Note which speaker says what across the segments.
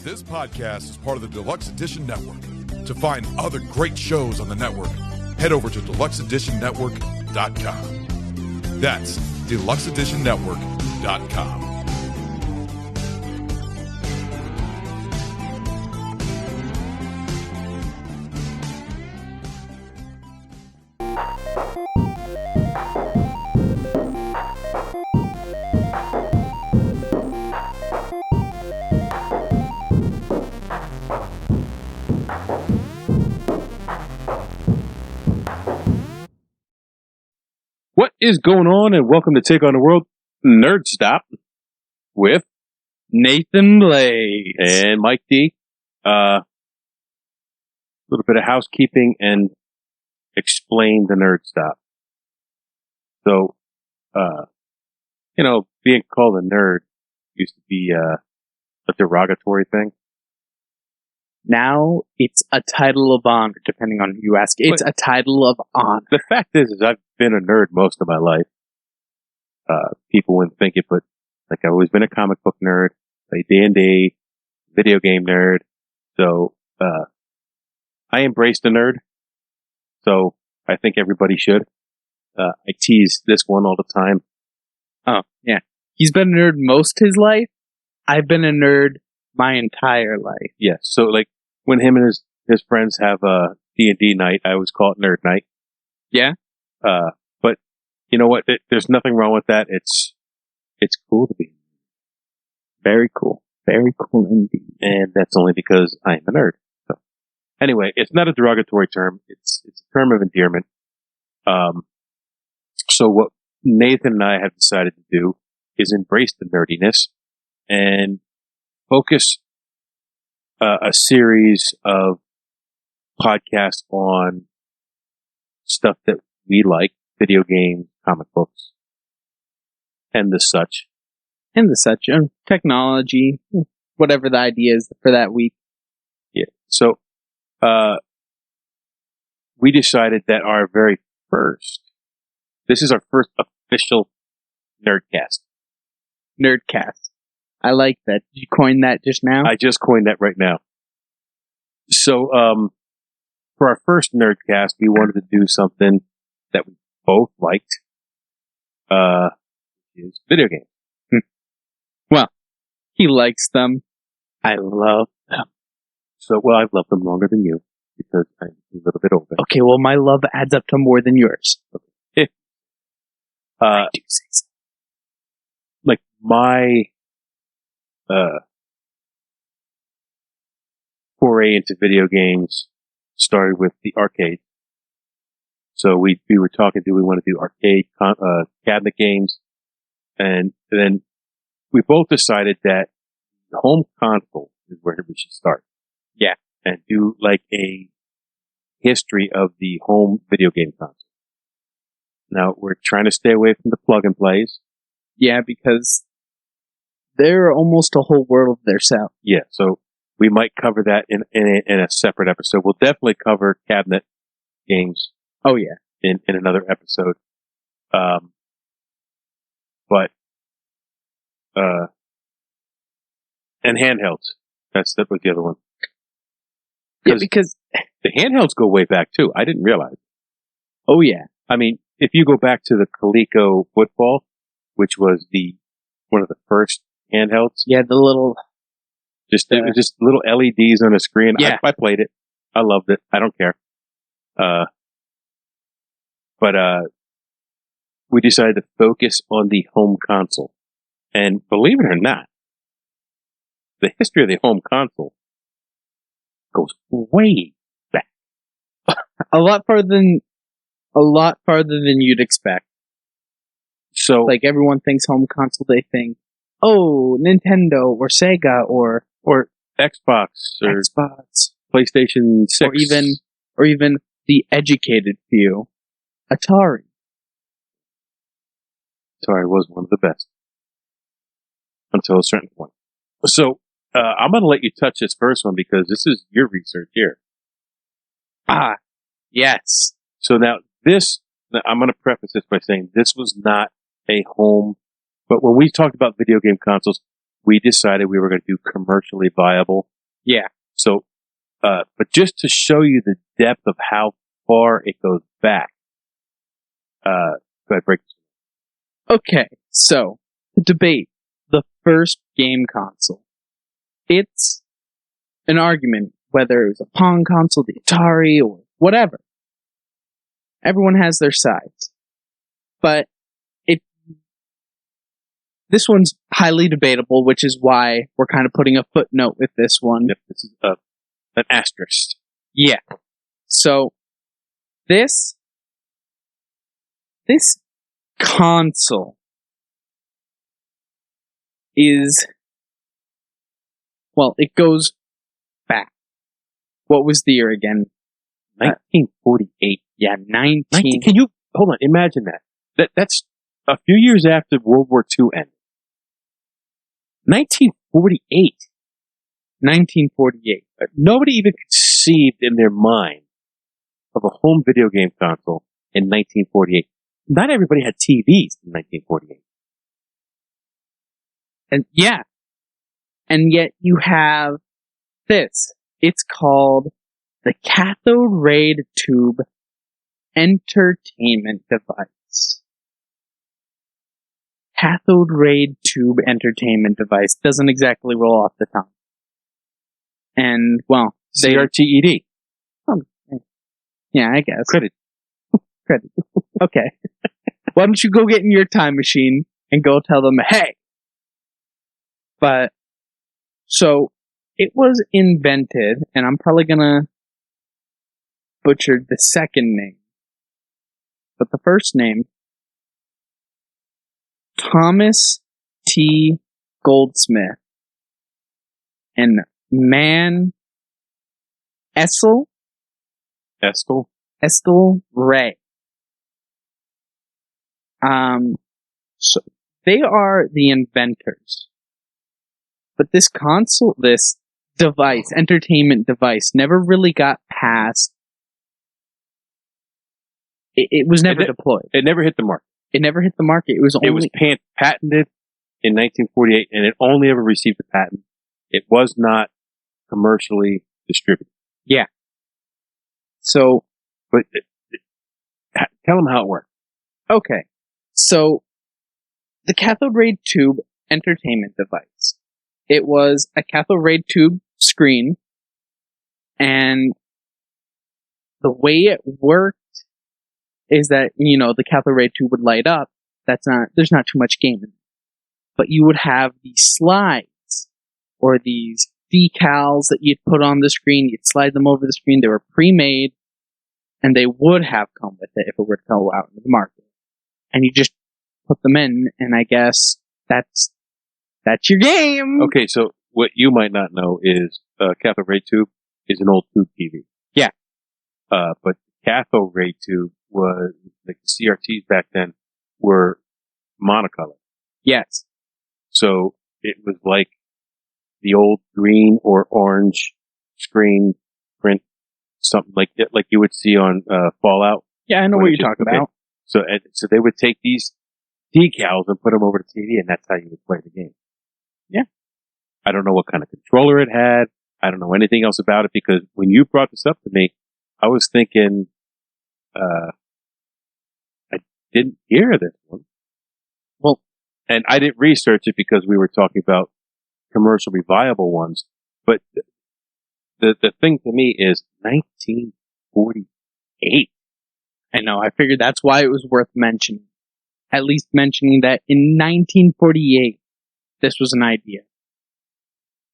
Speaker 1: This podcast is part of the Deluxe Edition Network. To find other great shows on the network, head over to deluxeeditionnetwork.com. That's deluxeeditionnetwork.com.
Speaker 2: What is going on, and welcome to Take on the World Nerd Stop with
Speaker 3: Nathan Blaze
Speaker 2: and Mike D. A little bit of housekeeping and explain the Nerd Stop. So, being called a nerd used to be a derogatory thing.
Speaker 3: Now it's a title of honor, depending on who you ask. It's a title of honor.
Speaker 2: The fact is I've been a nerd most of my life. People wouldn't think it, but like I've always been a comic book nerd, a D&D, video game nerd. So, I embraced the nerd. So I think everybody should. I tease this one all the time.
Speaker 3: Oh, yeah. He's been a nerd most his life. I've been a nerd my entire life.
Speaker 2: Yeah. So like when him and his friends have a D&D night, I always call it nerd night.
Speaker 3: Yeah.
Speaker 2: But you know what? There's nothing wrong with that. It's cool to be.
Speaker 3: Very cool. Very cool indeed.
Speaker 2: And that's only because I'm a nerd. So anyway, it's not a derogatory term. It's a term of endearment. So what Nathan and I have decided to do is embrace the nerdiness and focus a series of podcasts on stuff that we like, video games, comic books, and the such.
Speaker 3: Technology, whatever the idea is for that week.
Speaker 2: Yeah. So, we decided that this is our first official NerdCast.
Speaker 3: NerdCast. I like that. Did you coin that just now?
Speaker 2: I just coined that right now. So, for our first NerdCast, we wanted to do something that we both liked, is video games.
Speaker 3: Well, he likes them. I love them.
Speaker 2: So, well, I've loved them longer than you because I'm a little bit older.
Speaker 3: Okay, well, my love adds up to more than yours.
Speaker 2: Okay.
Speaker 3: I do say so.
Speaker 2: Like my foray into video games started with the arcade. So we were talking, do we want to do arcade cabinet games? And then we both decided that the home console is where we should start.
Speaker 3: Yeah.
Speaker 2: And do like a history of the home video game console. Now, we're trying to stay away from the plug and plays.
Speaker 3: Yeah, because they're almost a whole world of themselves.
Speaker 2: Yeah, so we might cover that in a separate episode. We'll definitely cover cabinet games.
Speaker 3: Oh, yeah.
Speaker 2: In another episode. And handhelds. That was the other one.
Speaker 3: Yeah, because
Speaker 2: the handhelds go way back too. I didn't realize.
Speaker 3: Oh, yeah.
Speaker 2: I mean, if you go back to the Coleco football, which was one of the first handhelds.
Speaker 3: Yeah, the little...
Speaker 2: It was just little LEDs on a screen.
Speaker 3: Yeah.
Speaker 2: I played it. I loved it. I don't care. But we decided to focus on the home console. And believe it or not, the history of the home console goes way back.
Speaker 3: a lot farther than you'd expect.
Speaker 2: So,
Speaker 3: like, everyone thinks home console, they think, oh, Nintendo or Sega or
Speaker 2: Xbox or PlayStation 6.
Speaker 3: Or even the educated few, Atari.
Speaker 2: Atari was one of the best. Until a certain point. So, I'm going to let you touch this first one because this is your research here.
Speaker 3: Ah, yes.
Speaker 2: So now I'm going to preface this by saying this was not a home, but when we talked about video game consoles, we decided we were going to do commercially viable
Speaker 3: Yeah.
Speaker 2: So, but just to show you the depth of how far it goes back, go ahead, break.
Speaker 3: Okay, so to debate the first game console. It's an argument whether it was a Pong console, the Atari, or whatever. Everyone has their sides. But this one's highly debatable, which is why we're kind of putting a footnote with this one.
Speaker 2: Yep, this is an asterisk.
Speaker 3: Yeah. So, this console is, well, it goes back. What was the year again?
Speaker 2: 1948.
Speaker 3: Yeah, 19.
Speaker 2: Can you, hold on, imagine that. That's a few years after World War II ended. 1948.
Speaker 3: 1948.
Speaker 2: Nobody even conceived in their mind of a home video game console in 1948. Not everybody had TVs in 1948.
Speaker 3: And yeah. And yet you have this. It's called the cathode ray tube entertainment device. Cathode ray tube entertainment device doesn't exactly roll off the tongue. And, well,
Speaker 2: CRTED.
Speaker 3: Yeah, I guess.
Speaker 2: Credit.
Speaker 3: Okay. Why don't you go get in your time machine and go tell them, hey. But, so, it was invented, and I'm probably gonna butcher the second name. But the first name, Thomas T. Goldsmith and Estel Ray. So they are the inventors. But this console, this device, entertainment device, never really got past. It was never deployed.
Speaker 2: It never hit the market.
Speaker 3: It never hit the market. It was
Speaker 2: patented in 1948, and it only ever received a patent. It was not commercially distributed.
Speaker 3: Yeah. So,
Speaker 2: but tell them how it worked.
Speaker 3: Okay. So, the cathode ray tube entertainment device. It was a cathode ray tube screen, and the way it worked is that, the cathode ray tube would light up. There's not too much game in it. But you would have these slides, or these decals that you'd put on the screen. You'd slide them over the screen. They were pre-made, and they would have come with it if it were to go out into the market. And you just put them in, and I guess that's your game.
Speaker 2: Okay, so what you might not know is cathode ray tube is an old tube TV.
Speaker 3: Yeah.
Speaker 2: But cathode ray tube was, like the CRTs back then, were monocolor.
Speaker 3: Yes.
Speaker 2: So it was like the old green or orange screen print, something like that, like you would see on Fallout.
Speaker 3: Yeah, I know what you're talking about.
Speaker 2: So they would take these decals and put them over the TV, and that's how you would play the game.
Speaker 3: Yeah.
Speaker 2: I don't know what kind of controller it had. I don't know anything else about it, because when you brought this up to me, I was thinking, I didn't hear this one. Well, and I didn't research it because we were talking about commercially viable ones. But the thing to me is 1948.
Speaker 3: I know. I figured that's why it was worth mentioning. At least mentioning that in 1948, this was an idea.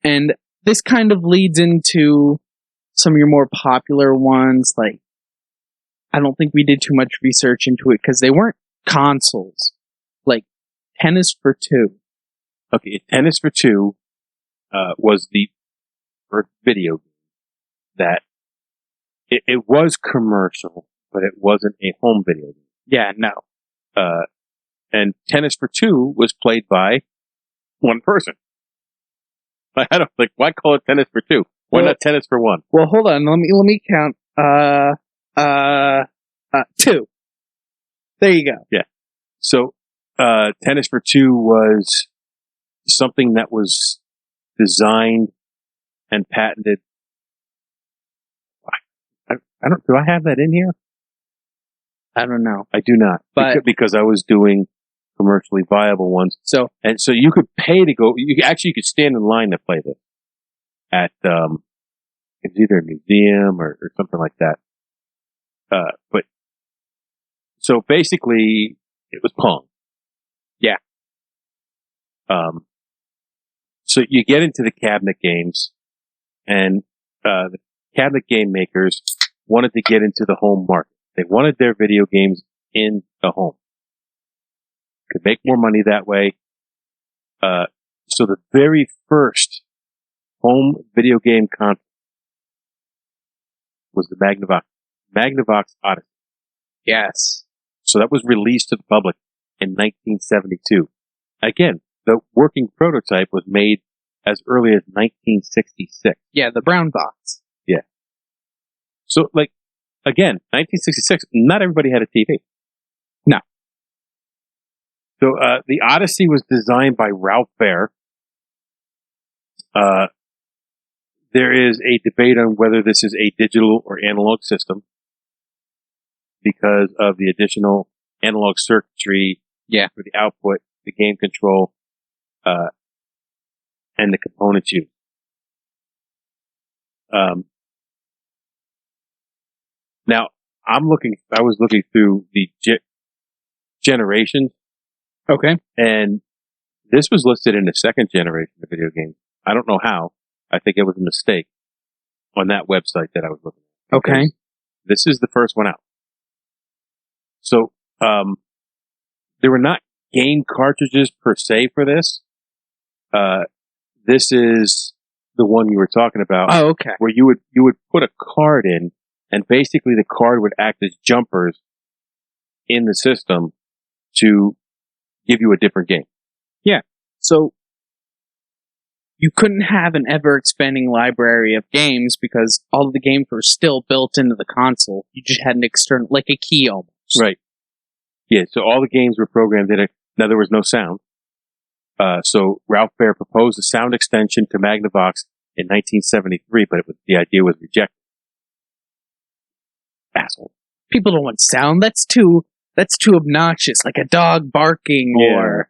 Speaker 3: And this kind of leads into some of your more popular ones. Like, I don't think we did too much research into it because they weren't consoles. Like, Tennis for Two.
Speaker 2: Okay, Tennis for Two was the first video game that it was commercial, but it wasn't a home video game.
Speaker 3: Yeah, no.
Speaker 2: And Tennis for Two was played by one person. I don't like, why call it Tennis for Two? Why not Tennis for One?
Speaker 3: Well, hold on. Let me count. 2. There you go.
Speaker 2: Yeah. So, Tennis for Two was something that was designed and patented. I don't. Do I have that in here?
Speaker 3: I don't know.
Speaker 2: I do not,
Speaker 3: But
Speaker 2: because I was doing commercially viable ones.
Speaker 3: so
Speaker 2: And so you could pay to go. You could stand in line to play this at it's either a museum or something like that. But so basically, it was Pong.
Speaker 3: Yeah.
Speaker 2: So you get into the cabinet games, and the cabinet game makers wanted to get into the home market. They wanted their video games in the home. Could make more money that way. So the very first home video game console was the Magnavox Odyssey.
Speaker 3: yes.
Speaker 2: So that was released to the public in 1972. Again, the working prototype was made as early as 1966.
Speaker 3: Yeah, the brown box.
Speaker 2: Yeah. So, like, again, 1966, not everybody had a TV.
Speaker 3: No.
Speaker 2: So, the Odyssey was designed by Ralph Baer. There is a debate on whether this is a digital or analog system because of the additional analog circuitry for the output, the game control, and the components used. Now, I was looking through the generations,
Speaker 3: Okay.
Speaker 2: and this was listed in the second generation of video games. I don't know how. I think it was a mistake on that website that I was looking at.
Speaker 3: Okay.
Speaker 2: This is the first one out. So, there were not game cartridges per se for this. This is the one you were talking about.
Speaker 3: Oh, okay.
Speaker 2: Where you would put a card in, and basically the card would act as jumpers in the system to give you a different game.
Speaker 3: Yeah. So you couldn't have an ever-expanding library of games because all of the games were still built into the console. You just had an external, like a key almost.
Speaker 2: Right. Yeah, so all the games were programmed in it. Now, there was no sound. So Ralph Baer proposed a sound extension to Magnavox in 1973, but the idea was rejected. Asshole.
Speaker 3: People don't want sound. That's too obnoxious, like a dog barking or...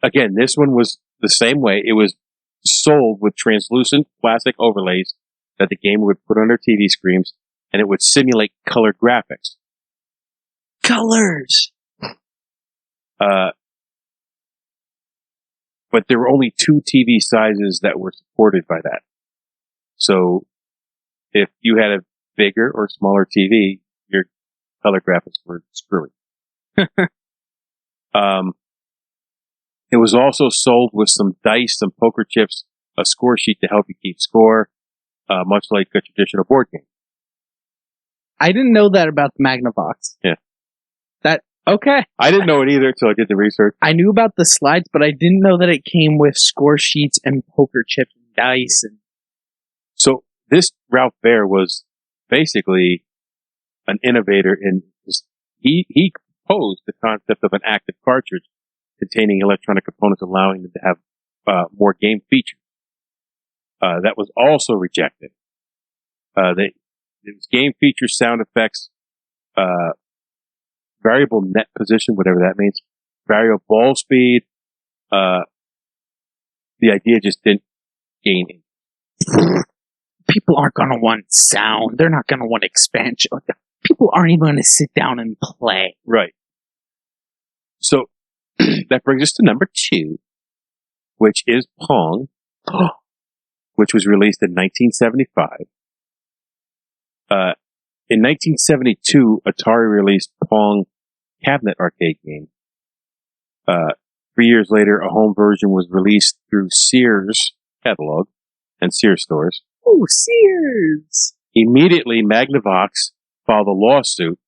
Speaker 2: Again, this one was the same way. It was sold with translucent plastic overlays that the game would put on their TV screens, and it would simulate colored graphics.
Speaker 3: Colors!
Speaker 2: But there were only 2 TV sizes that were supported by that. So if you had a bigger or smaller TV, your color graphics were screwy. It was also sold with some dice, some poker chips, a score sheet to help you keep score, much like a traditional board game.
Speaker 3: I didn't know that about the Magnavox.
Speaker 2: Yeah.
Speaker 3: Okay.
Speaker 2: I didn't know it either until I did the research.
Speaker 3: I knew about the slides, but I didn't know that it came with score sheets and poker chips and dice. And
Speaker 2: So this Ralph Baer was basically an innovator in this. He proposed the concept of an active cartridge containing electronic components allowing them to have more game features. That was also rejected. It was game features, sound effects, variable net position, whatever that means, variable ball speed. The idea just didn't gain in.
Speaker 3: people aren't going to want sound. They're not going to want expansion. People aren't even going to sit down and play.
Speaker 2: Right. So that brings us to number 2, which is Pong, which was released in 1975. In 1972, Atari released Pong cabinet arcade game. 3 years later, a home version was released through Sears catalog and Sears stores.
Speaker 3: Oh, Sears!
Speaker 2: Immediately, Magnavox filed a lawsuit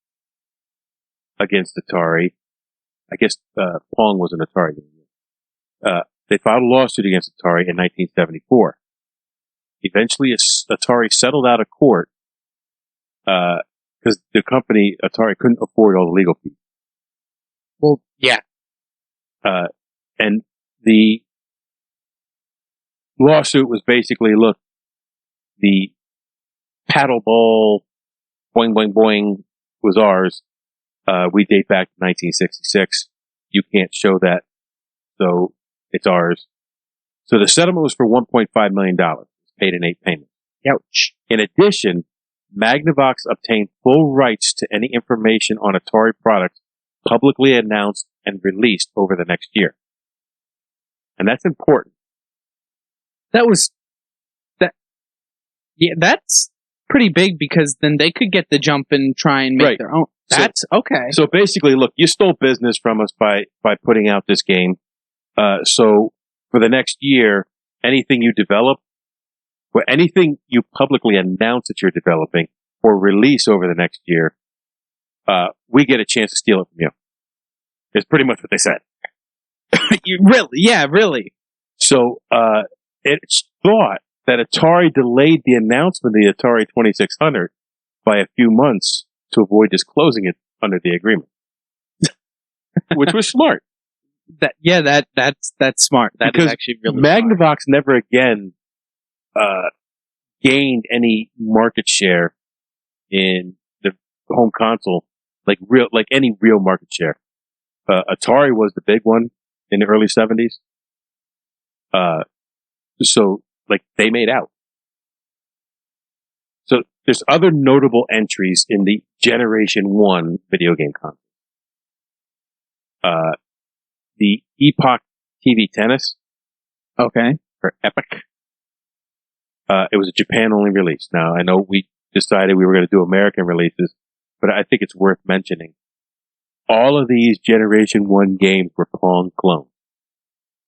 Speaker 2: against Atari. I guess Pong was an Atari game. They filed a lawsuit against Atari in 1974. Eventually, Atari settled out of court because the company, Atari, couldn't afford all the legal fees.
Speaker 3: Well, yeah.
Speaker 2: And the lawsuit was basically, look, the paddle ball, boing, boing, boing, was ours. We date back to 1966. You can't show that, so it's ours. So the settlement was for $1.5 million, paid in 8 payments.
Speaker 3: Ouch.
Speaker 2: In addition, Magnavox obtained full rights to any information on Atari products publicly announced and released over the next year. And that's important.
Speaker 3: That's pretty big, because then they could get the jump and try and make their own. That's okay.
Speaker 2: So basically, look, you stole business from us by putting out this game. So for the next year, anything you develop, or anything you publicly announce that you're developing or release over the next year, we get a chance to steal it from you. It's pretty much what they said.
Speaker 3: Really? Yeah, really.
Speaker 2: So it's thought that Atari delayed the announcement of the Atari 2600 by a few months to avoid disclosing it under the agreement, which was smart.
Speaker 3: That's smart. That
Speaker 2: because
Speaker 3: is actually really
Speaker 2: Magnavox
Speaker 3: smart.
Speaker 2: never again gained any market share in the home console, like any real market share. Atari was the big one in the early 70s. So like they made out. So there's other notable entries in the Generation 1 video game console. The Epoch TV Tennis.
Speaker 3: Okay.
Speaker 2: Or Epic. It was a Japan-only release. Now, I know we decided we were going to do American releases, but I think it's worth mentioning. All of these Generation 1 games were Pong clones,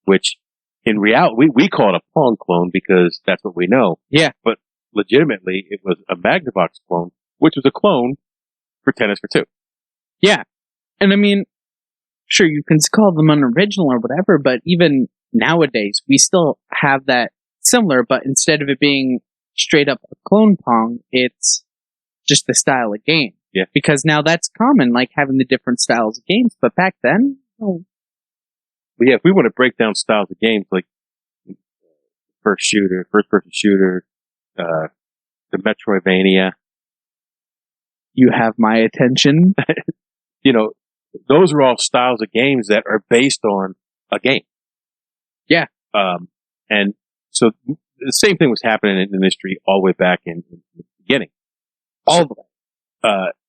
Speaker 2: which in reality, we call it a Pong clone because that's what we know.
Speaker 3: Yeah.
Speaker 2: But legitimately, it was a Magnavox clone, which was a clone for Tennis for Two.
Speaker 3: Yeah. And I mean, sure, you can call them unoriginal or whatever, but even nowadays, we still have that similar, but instead of it being straight up a clone Pong, it's just the style of game.
Speaker 2: Yeah.
Speaker 3: Because now that's common, like having the different styles of games, but back then, oh.
Speaker 2: But yeah, if we want to break down styles of games, like first person shooter, the Metroidvania.
Speaker 3: You have my attention.
Speaker 2: You know, those are all styles of games that are based on a game.
Speaker 3: Yeah.
Speaker 2: And so the same thing was happening in the industry all the way back in the beginning.
Speaker 3: All the way.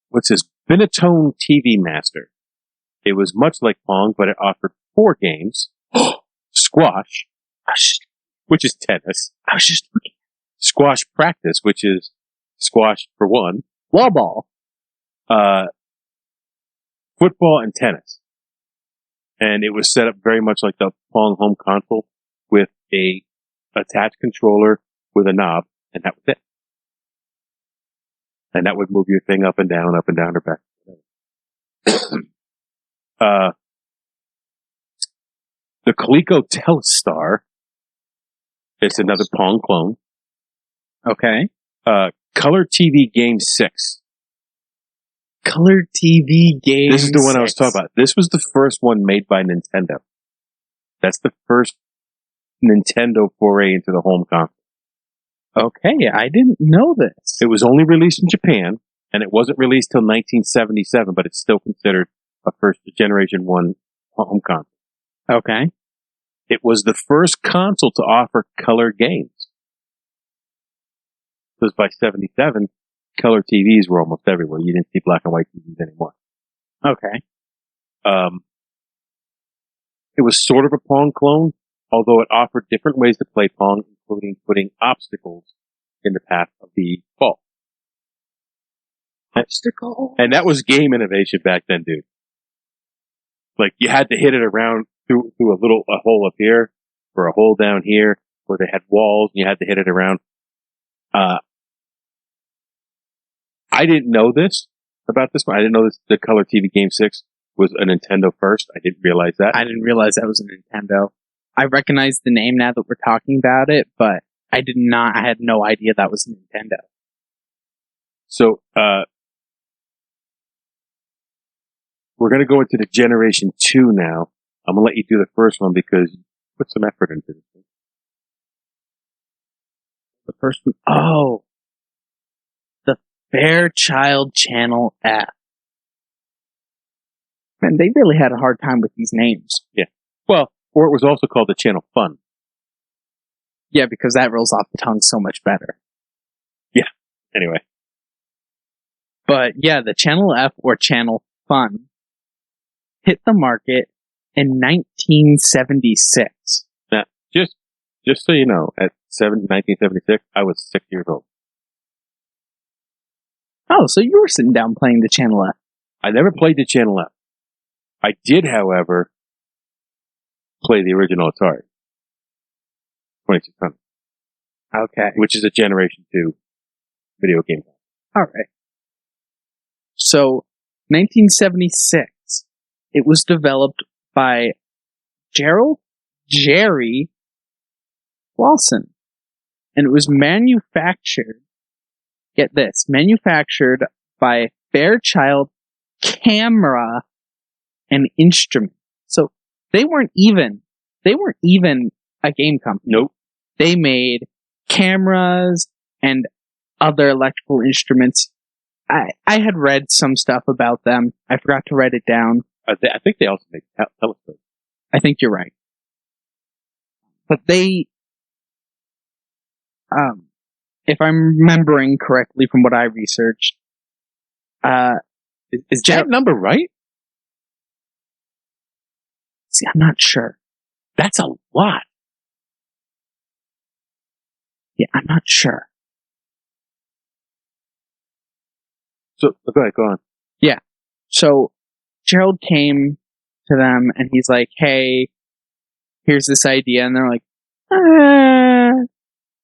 Speaker 2: What's this? Binatone TV Master. It was much like Pong, but it offered 4 games. Squash, which is tennis.
Speaker 3: I was just looking.
Speaker 2: Squash Practice, which is squash for 1.
Speaker 3: Wall ball.
Speaker 2: Football and tennis. And it was set up very much like the Pong home console with a attached controller with a knob, and that was it. And that would move your thing up and down, or back. The Coleco Telstar. It's another Pong clone.
Speaker 3: Okay.
Speaker 2: Color TV Game 6.
Speaker 3: Color TV Game
Speaker 2: This is the one
Speaker 3: 6.
Speaker 2: I was talking about. This was the first one made by Nintendo. That's the first Nintendo foray into the home console.
Speaker 3: Okay, I didn't know this.
Speaker 2: It was only released in Japan, and it wasn't released till 1977, but it's still considered a first generation 1 home console.
Speaker 3: Okay.
Speaker 2: It was the first console to offer color games. Because by 77, color TVs were almost everywhere. You didn't see black and white TVs anymore.
Speaker 3: Okay.
Speaker 2: It was sort of a Pong clone, although it offered different ways to play Pong, including putting obstacles in the path of the ball.
Speaker 3: Obstacle?
Speaker 2: And that was game innovation back then, dude. Like, you had to hit it around through a hole up here, or a hole down here, where they had walls, and you had to hit it around. I didn't know this about this one. I didn't know the Color TV Game 6 was a Nintendo first. I didn't realize that.
Speaker 3: I didn't realize that was a Nintendo. I recognize the name now that we're talking about it, but I had no idea that was Nintendo.
Speaker 2: So, we're going to go into the Generation 2 now. I'm going to let you do the first one because you put some effort into this.
Speaker 3: first one. Oh, the Fairchild Channel F. Man, they really had a hard time with these names.
Speaker 2: Yeah. Well, or it was also called the Channel Fun.
Speaker 3: Yeah, because that rolls off the tongue so much better.
Speaker 2: Yeah. Anyway.
Speaker 3: But yeah, the Channel F or Channel Fun hit the market in 1976.
Speaker 2: Now, just so you know, at 1976, I was 6 years old.
Speaker 3: Oh, so you were sitting down playing the Channel F.
Speaker 2: I never played the Channel F. I did, however, play the original Atari 2600.
Speaker 3: Okay.
Speaker 2: Which is a Generation 2 video game.
Speaker 3: All right. So, 1976, it was developed by Jerry Lawson. And it was manufactured, get this, manufactured by Fairchild Camera and Instrument. So, they weren't even a game company.
Speaker 2: Nope.
Speaker 3: They made cameras and other electrical instruments. I had read some stuff about them. I forgot to write it down.
Speaker 2: I think they also make telescopes.
Speaker 3: I think you're right. But they, if I'm remembering correctly from what I researched,
Speaker 2: is that number right?
Speaker 3: See, I'm not sure.
Speaker 2: That's a lot.
Speaker 3: Yeah, I'm not sure.
Speaker 2: So, go on.
Speaker 3: Yeah. So, Gerald came to them and he's like, hey, here's this idea. And they're like,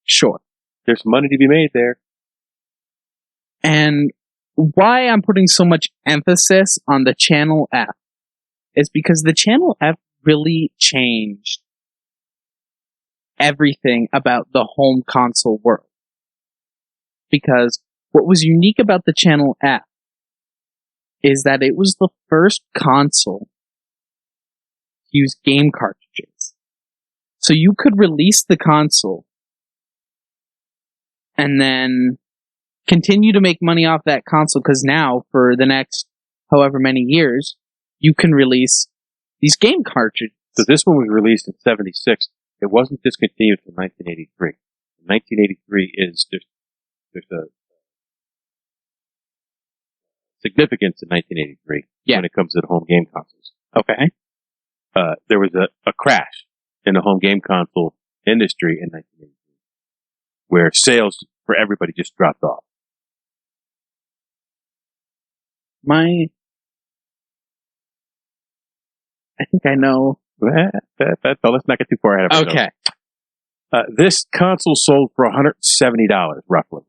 Speaker 3: sure.
Speaker 2: There's money to be made there.
Speaker 3: And why I'm putting so much emphasis on the Channel F is because the Channel F really changed everything about the home console world. Because what was unique about the Channel F is that it was the first console to use game cartridges. So you could release the console and then continue to make money off that console, because now, for the next however many years, you can release these game cartridges.
Speaker 2: So this one was released in 76. It wasn't discontinued until 1983. 1983 is there's a significance in 1983 when it comes to the home game consoles.
Speaker 3: Okay.
Speaker 2: There was a crash in the home game console industry in 1983 where sales for everybody just dropped off.
Speaker 3: I think I know.
Speaker 2: Let's not get too far ahead of ourselves.
Speaker 3: Okay.
Speaker 2: This console sold for $170 roughly,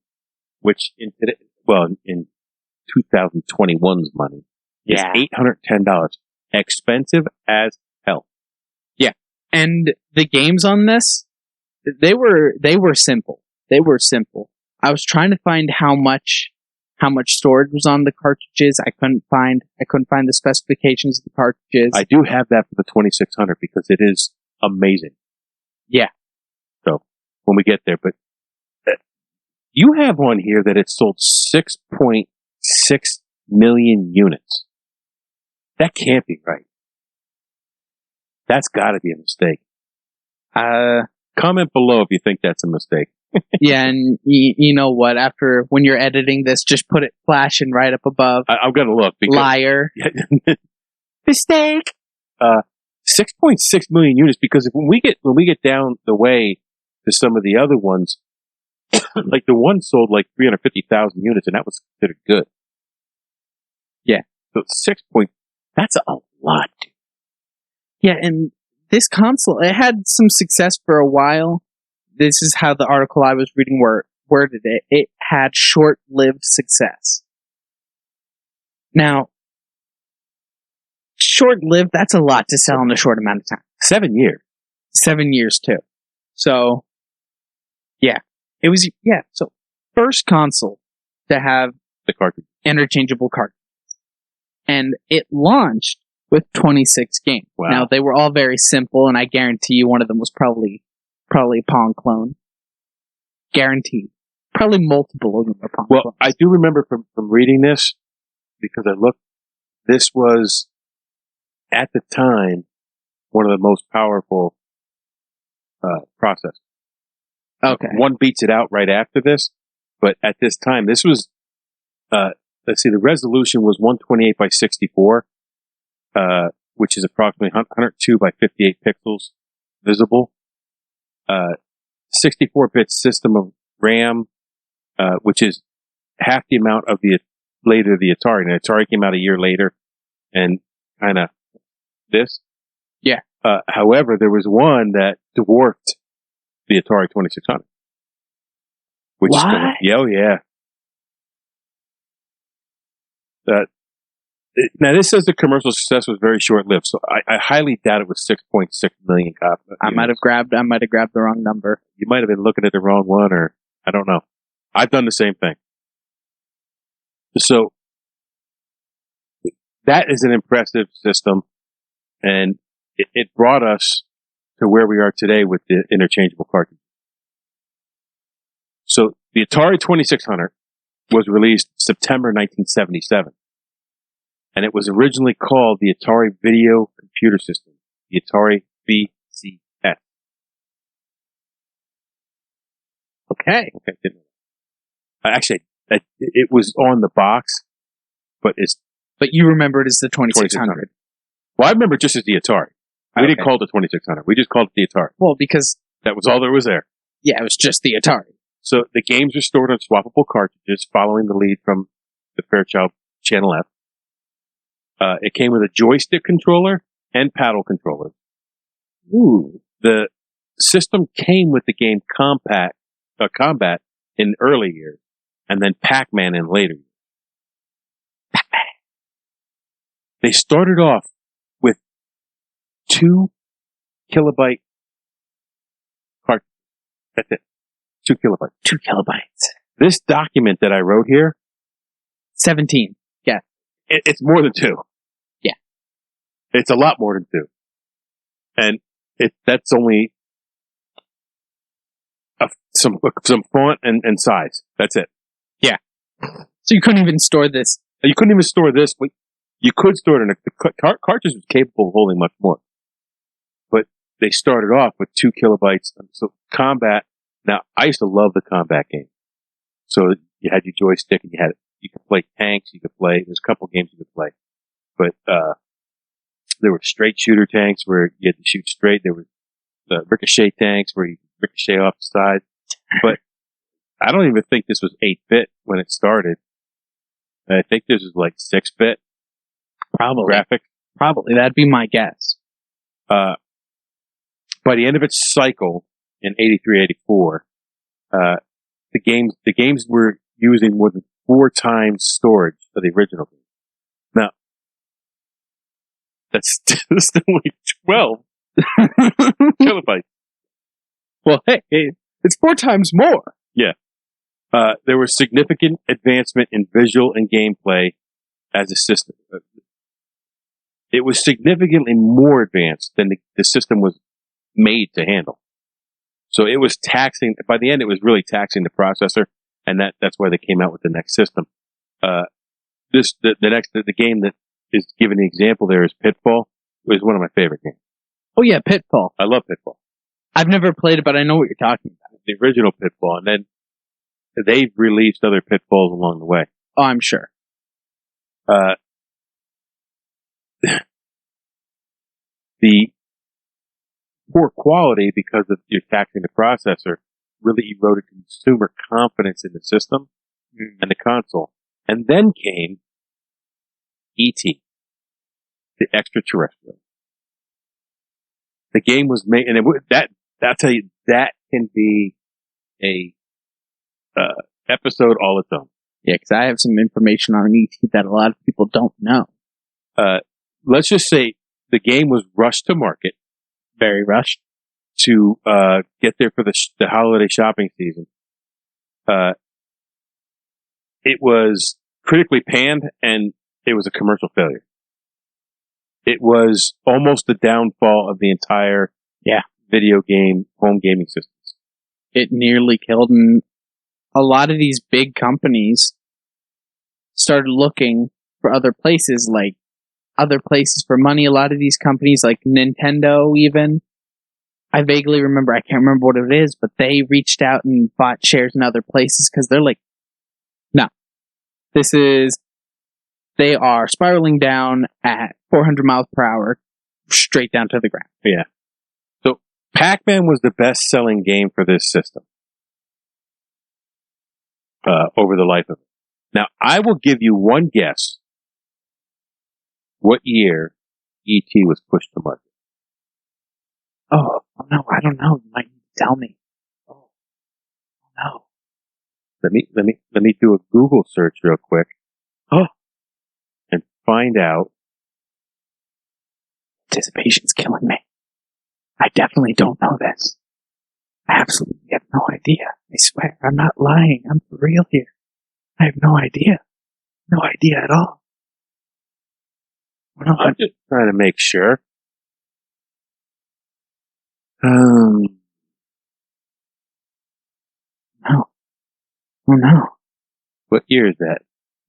Speaker 2: which in 2021's money is $810. Expensive as hell.
Speaker 3: Yeah. And the games on this, they were simple. They were simple. I was trying to find how much storage was on the cartridges. I couldn't find the specifications of the cartridges.
Speaker 2: I do have that for the 2600 because it is amazing.
Speaker 3: Yeah.
Speaker 2: So when we get there, but you have on here that it sold 6.6 million units. That can't be right. That's got to be a mistake. Comment below if you think that's a mistake.
Speaker 3: Yeah, and you know what? When you're editing this, just put it flashing right up above.
Speaker 2: I'm gonna look. Because,
Speaker 3: liar. Mistake.
Speaker 2: 6.6 million units. Because when we get down the way to some of the other ones, like the one sold like 350,000 units, and that was considered good.
Speaker 3: Yeah.
Speaker 2: So that's a lot.
Speaker 3: Yeah, and this console, it had some success for a while. This is how the article I was reading worded it. It had short-lived success. Now, short-lived, that's a lot to sell in a short amount of time.
Speaker 2: 7 years.
Speaker 3: 7 years, too. So, yeah. It was, so first console to have
Speaker 2: the cartridge,
Speaker 3: interchangeable cartridges. And it launched with 26 games.
Speaker 2: Wow.
Speaker 3: Now, they were all very simple, and I guarantee you one of them was probably a Pong clone. Guaranteed. Probably multiple of them upon
Speaker 2: Well, I do remember from reading this, because I looked, this was, at the time, one of the most powerful processors.
Speaker 3: Okay.
Speaker 2: One beats it out right after this, but at this time, this was, let's see, the resolution was 128 by 64, which is approximately 102 by 58 pixels visible. 64-bit system of RAM, which is half the amount of the Atari. And the Atari came out a year later, and kind of this.
Speaker 3: Yeah.
Speaker 2: However, there was one that dwarfed the Atari 2600. Which
Speaker 3: What?
Speaker 2: is kind of, oh yeah. Now this says the commercial success was very short-lived, so I highly doubt it was 6.6 million copies.
Speaker 3: I might have grabbed the wrong number.
Speaker 2: You might have been looking at the wrong one, or I don't know. I've done the same thing. So that is an impressive system, and it brought us to where we are today with the interchangeable cartridges. So the Atari 2600 was released September 1977, and it was originally called the Atari Video Computer System, the Atari VCS.
Speaker 3: Okay.
Speaker 2: Actually, it was on the box, but
Speaker 3: you remember it as the 2600.
Speaker 2: Well, I remember just as the Atari. We didn't call it the 2600. We just called it the Atari.
Speaker 3: Well, because
Speaker 2: that was all there was there.
Speaker 3: Yeah, it was just the Atari.
Speaker 2: So the games were stored on swappable cartridges, following the lead from the Fairchild Channel F. It came with a joystick controller and paddle controller.
Speaker 3: Ooh.
Speaker 2: The system came with the game Combat in early years, and then Pac-Man in later years. They started off with 2 kilobyte cartridges. That's it. 2 kilobytes.
Speaker 3: 2 kilobytes.
Speaker 2: This document that I wrote here,
Speaker 3: 17. Yeah.
Speaker 2: It's more than 2.
Speaker 3: Yeah.
Speaker 2: It's a lot more than 2. And that's only some font and size. That's it.
Speaker 3: Yeah. So you couldn't even store this.
Speaker 2: You couldn't even store this, but you could store it in the cartridge was capable of holding much more. But they started off with 2 kilobytes. So Combat. Now, I used to love the Combat game. So you had your joystick, and you could play tanks. There's a couple games you could play, but there were straight shooter tanks where you had to shoot straight. There were ricochet tanks where you could ricochet off the side. But I don't even think this was 8-bit when it started. I think this was like 6-bit.
Speaker 3: Probably.
Speaker 2: Graphic.
Speaker 3: Probably. That'd be my guess.
Speaker 2: By the end of its cycle in 83, 84, the games were using more than 4 times storage for the original game. Now, that's still only 12 kilobytes.
Speaker 3: Well, hey, it's 4 times more.
Speaker 2: Yeah. There was significant advancement in visual and gameplay as a system. It was significantly more advanced than the system was made to handle. So it was taxing. By the end, it was really taxing the processor, and that's why they came out with the next system. The game that is given the example there is Pitfall. It was one of my favorite games.
Speaker 3: Oh yeah, Pitfall.
Speaker 2: I love Pitfall.
Speaker 3: I've never played it, but I know what you're talking about.
Speaker 2: The original Pitfall, and then they've released other Pitfalls along the way.
Speaker 3: Oh, I'm sure.
Speaker 2: The poor quality, because of you're taxing the processor, really eroded consumer confidence in the system and the console. And then came E.T., the extraterrestrial. The game was made, and I'll tell you, that can be a episode all its own.
Speaker 3: Yeah, because I have some information on E.T. that a lot of people don't know.
Speaker 2: Let's just say the game was rushed to market.
Speaker 3: Very rushed.
Speaker 2: To get there for the holiday shopping season. It was critically panned, and it was a commercial failure. It was almost the downfall of the entire video game home gaming systems.
Speaker 3: it nearly killed, and a lot of these big companies started looking for other places for money. A lot of these companies, like Nintendo, even, I vaguely remember, I can't remember what it is, but they reached out and bought shares in other places because they're like, no, they are spiraling down at 400 miles per hour, straight down to the ground.
Speaker 2: Yeah. So Pac-Man was the best-selling game for this system over the life of it. Now, I will give you one guess what year E.T. was pushed to market.
Speaker 3: Oh, no, I don't know. You might need to tell me. Oh, no.
Speaker 2: Let me do a Google search real quick. Oh, and find out.
Speaker 3: Anticipation's killing me. I definitely don't know this. I absolutely have no idea. I swear, I'm not lying. I'm for real here. I have no idea. No idea at all.
Speaker 2: I'm just trying to make sure. No.
Speaker 3: Oh no.
Speaker 2: What year is that?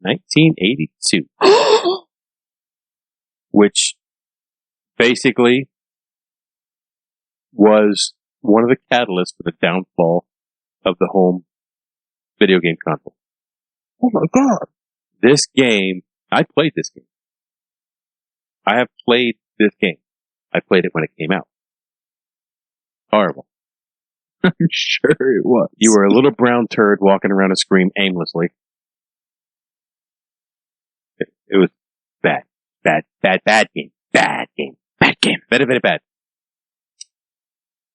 Speaker 2: 1982. Which basically was one of the catalysts for the downfall of the home video game console.
Speaker 3: Oh my god.
Speaker 2: This game, I played this game. I have played this game. I played it when it came out. Horrible.
Speaker 3: I'm sure it was.
Speaker 2: You were a little brown turd walking around a screen aimlessly. It was bad. Bad game. Bad game.
Speaker 3: Bad game.
Speaker 2: Very bad.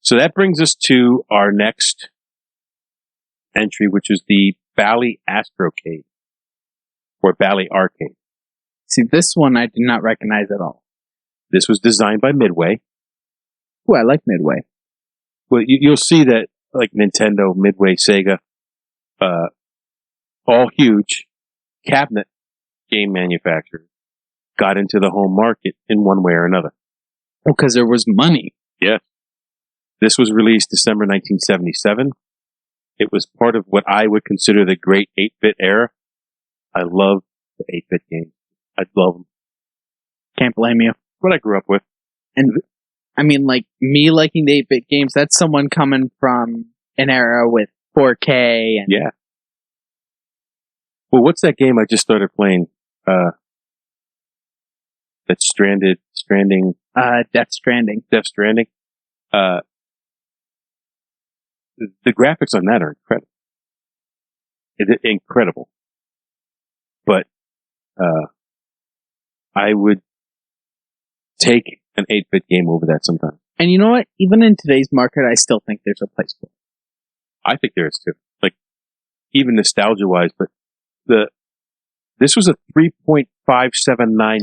Speaker 2: So that brings us to our next entry, which is the Bally Astrocade. Or Bally Arcade.
Speaker 3: See, this one I did not recognize at all.
Speaker 2: This was designed by Midway.
Speaker 3: Oh, I like Midway.
Speaker 2: Well, you'll see that, like Nintendo, Midway, Sega, all huge cabinet game manufacturers got into the home market in one way or another.
Speaker 3: Oh, because there was money.
Speaker 2: Yeah. This was released December 1977. It was part of what I would consider the great 8-bit era. I love the 8-bit games. I love them.
Speaker 3: Can't blame you.
Speaker 2: What I grew up with.
Speaker 3: And I mean, like, me liking the 8-bit games, that's someone coming from an era with 4K and...
Speaker 2: Yeah. Well, what's that game I just started playing? That's Stranding.
Speaker 3: Death Stranding.
Speaker 2: Death Stranding. The graphics on that are incredible. Incredible. But, I would take an 8-bit game over that sometime.
Speaker 3: And you know what? Even in today's market, I still think there's a place for it.
Speaker 2: I think there is too. Like, even nostalgia-wise, but this was a 3.579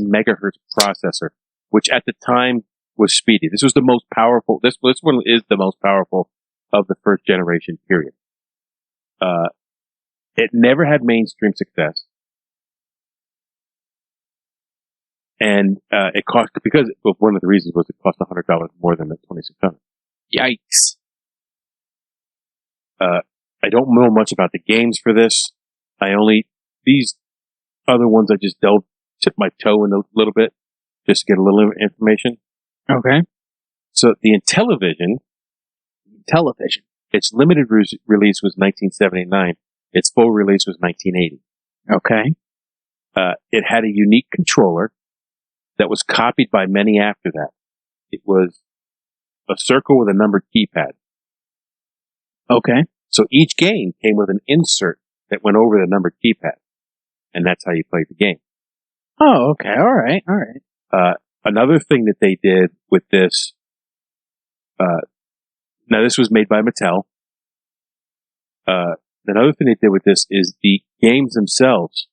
Speaker 2: megahertz processor, which at the time was speedy. This was the most powerful. This one is the most powerful of the first generation period. It never had mainstream success. And it cost, because one of the reasons was it cost $100 more than the 2600.
Speaker 3: Yikes.
Speaker 2: I don't know much about the games for this. These other ones I just tipped my toe in a little bit just to get a little information.
Speaker 3: Okay.
Speaker 2: So the Intellivision, its limited release was 1979. Its full release was 1980.
Speaker 3: Okay.
Speaker 2: It had a unique controller that was copied by many after that. It was a circle with a numbered keypad.
Speaker 3: Okay.
Speaker 2: So each game came with an insert that went over the numbered keypad. And that's how you played the game.
Speaker 3: Oh, okay. All right.
Speaker 2: Another thing that they did with this, now this was made by Mattel. Another thing they did with this is the games themselves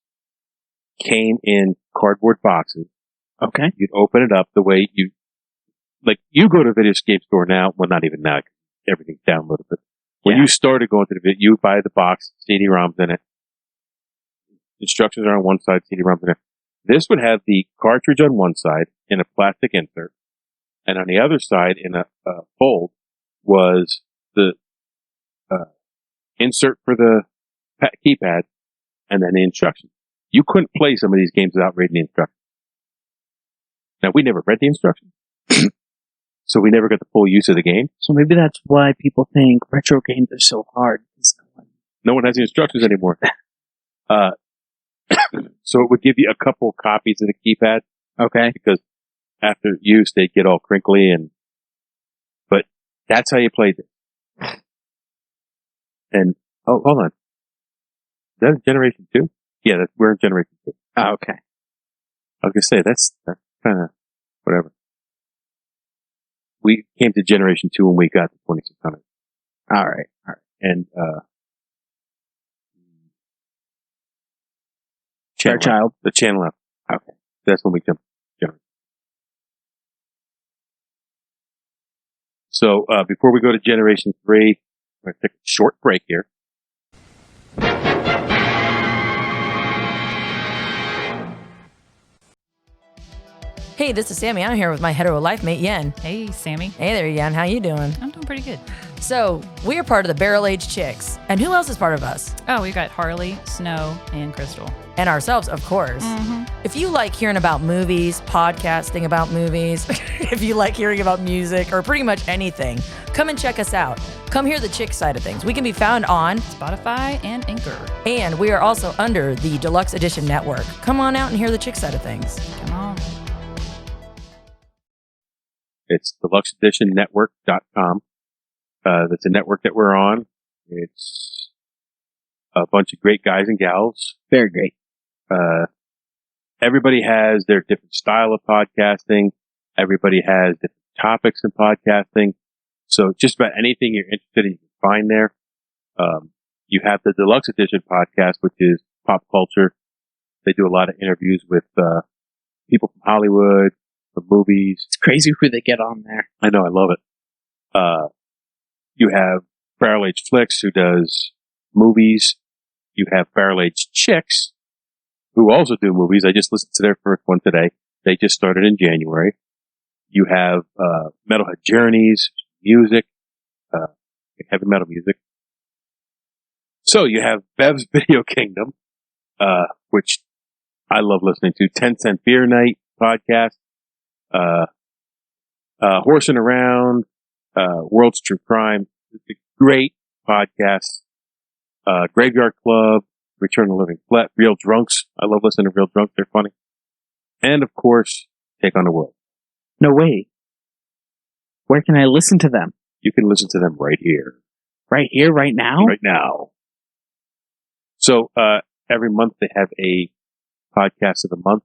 Speaker 2: came in cardboard boxes.
Speaker 3: Okay.
Speaker 2: You'd open it up the way you go to a video game store now. Well, not even now. Everything's downloaded. But when you started going to the video, you would buy the box, CD-ROMs in it. Instructions are on one side, CD-ROMs in it. This would have the cartridge on one side in a plastic insert, and on the other side in a fold was the insert for the keypad, and then the instructions. You couldn't play some of these games without reading the instructions. Now, we never read the instructions, so we never got the full use of the game.
Speaker 3: So maybe that's why people think retro games are so hard.
Speaker 2: No one has the instructions anymore. So it would give you a couple copies of the keypad.
Speaker 3: Okay.
Speaker 2: Because after use, they get all crinkly, but that's how you played it. And, hold on. Is that Generation 2? Yeah, we're in Generation 2.
Speaker 3: Oh, okay.
Speaker 2: I was going to say, that's kind of, whatever. We came to Generation 2 when we got the 2600.
Speaker 3: All right.
Speaker 2: And,
Speaker 3: Fairchild.
Speaker 2: The channel up.
Speaker 3: Okay.
Speaker 2: That's when we jumped. So, before we go to Generation 3, we're going to take a short break here.
Speaker 4: Hey, this is Sammy. I'm here with my hetero life mate, Yen.
Speaker 5: Hey, Sammy.
Speaker 4: Hey there, Yen. How you doing?
Speaker 5: I'm doing pretty good.
Speaker 4: So, we are part of the Barrel Age Chicks. And who else is part of us?
Speaker 5: Oh, we've got Harley, Snow, and Crystal.
Speaker 4: And ourselves, of course.
Speaker 5: Mm-hmm.
Speaker 4: If you like hearing about movies, podcasting about movies, if you like hearing about music, or pretty much anything, come and check us out. Come hear the chick side of things. We can be found on
Speaker 5: Spotify and Anchor.
Speaker 4: And we are also under the Deluxe Edition Network. Come on out and hear the chick side of things.
Speaker 5: Come on.
Speaker 2: It's deluxeeditionnetwork.com. That's a network that we're on. It's a bunch of great guys and gals.
Speaker 3: Very great.
Speaker 2: Everybody has their different style of podcasting. Everybody has different topics in podcasting. So just about anything you're interested in, you can find there. You have the Deluxe Edition podcast, which is pop culture. They do a lot of interviews with people from Hollywood, from movies.
Speaker 3: It's crazy who they get on there.
Speaker 2: I know, I love it. You have Barrel Age Flicks, who does movies. You have Barrel Age Chicks, who also do movies. I just listened to their first one today. They just started in January. You have Metalhead Journeys, music, heavy metal music. So you have Bev's Video Kingdom, which I love listening to. 10 Cent Beer Night podcast. Horsing Around, World's True Crime. Great podcast. Graveyard Club, Return to Living Flat, Real Drunks. I love listening to Real Drunks. They're funny. And of course, Take on the World.
Speaker 3: No way. Where can I listen to them?
Speaker 2: You can listen to them right here.
Speaker 3: Right here, right now?
Speaker 2: Right now. So, every month they have a podcast of the month,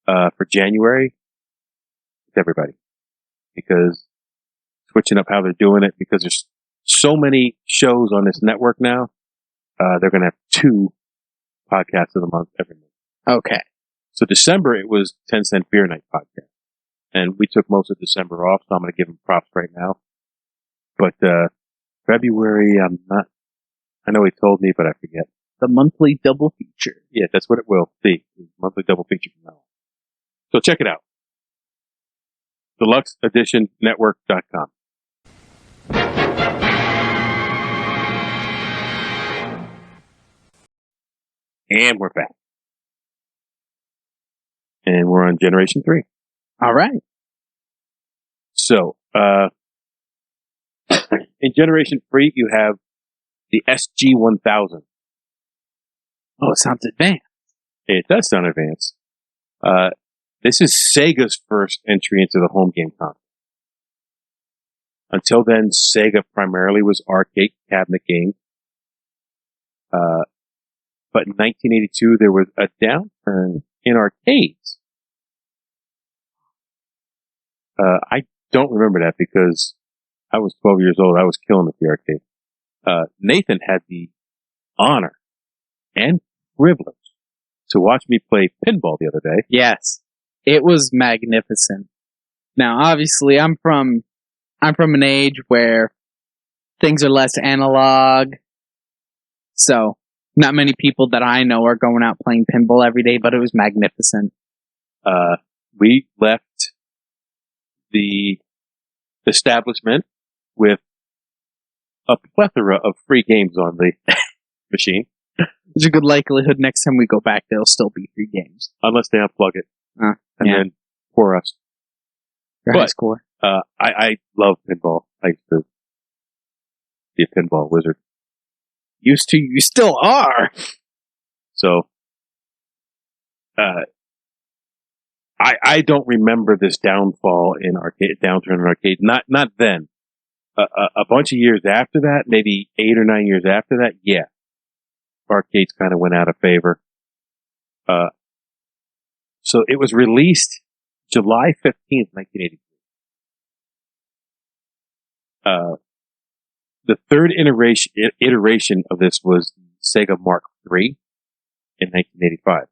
Speaker 2: for January. With everybody. Because switching up how they're doing it, because there's so many shows on this network now, they're going to have 2 podcasts of the month every month.
Speaker 3: Okay.
Speaker 2: So December, it was 10 Cent Beer Night podcast. And we took most of December off, so I'm going to give them props right now. But, February, I know he told me, but I forget.
Speaker 3: The monthly double feature.
Speaker 2: Yeah, that's what it will be. Monthly double feature from now on. So check it out. DeluxeEditionNetwork.com. And we're back. And we're on Generation 3.
Speaker 3: All right.
Speaker 2: So, in Generation 3, you have the SG-1000.
Speaker 3: Oh, it sounds advanced.
Speaker 2: It does sound advanced. This is Sega's first entry into the home game console. Until then, Sega primarily was arcade cabinet games. But in 1982, there was a downturn in arcades. I don't remember that because I was 12 years old. I was killing at the arcade. Nathan had the honor and privilege to watch me play pinball the other day.
Speaker 3: Yes. It was magnificent. Now, obviously, I'm from an age where things are less analog. So, not many people that I know are going out playing pinball every day, but it was magnificent.
Speaker 2: We left the establishment with a plethora of free games on the machine,
Speaker 3: There's a good likelihood next time we go back, there'll still be 3 games.
Speaker 2: unless they unplug it and
Speaker 3: yeah.
Speaker 2: then pour us.
Speaker 3: Your
Speaker 2: But-
Speaker 3: high score.
Speaker 2: I love pinball. I used to be a pinball wizard.
Speaker 3: Used to, you still are.
Speaker 2: So, I don't remember this downfall in arcade, downturn in arcade. Not then. A bunch of years after that, maybe 8 or 9 years after that, yeah, arcades kind of went out of favor. So it was released July 15th, 1983. The third iteration of this was Sega Mark III in 1985.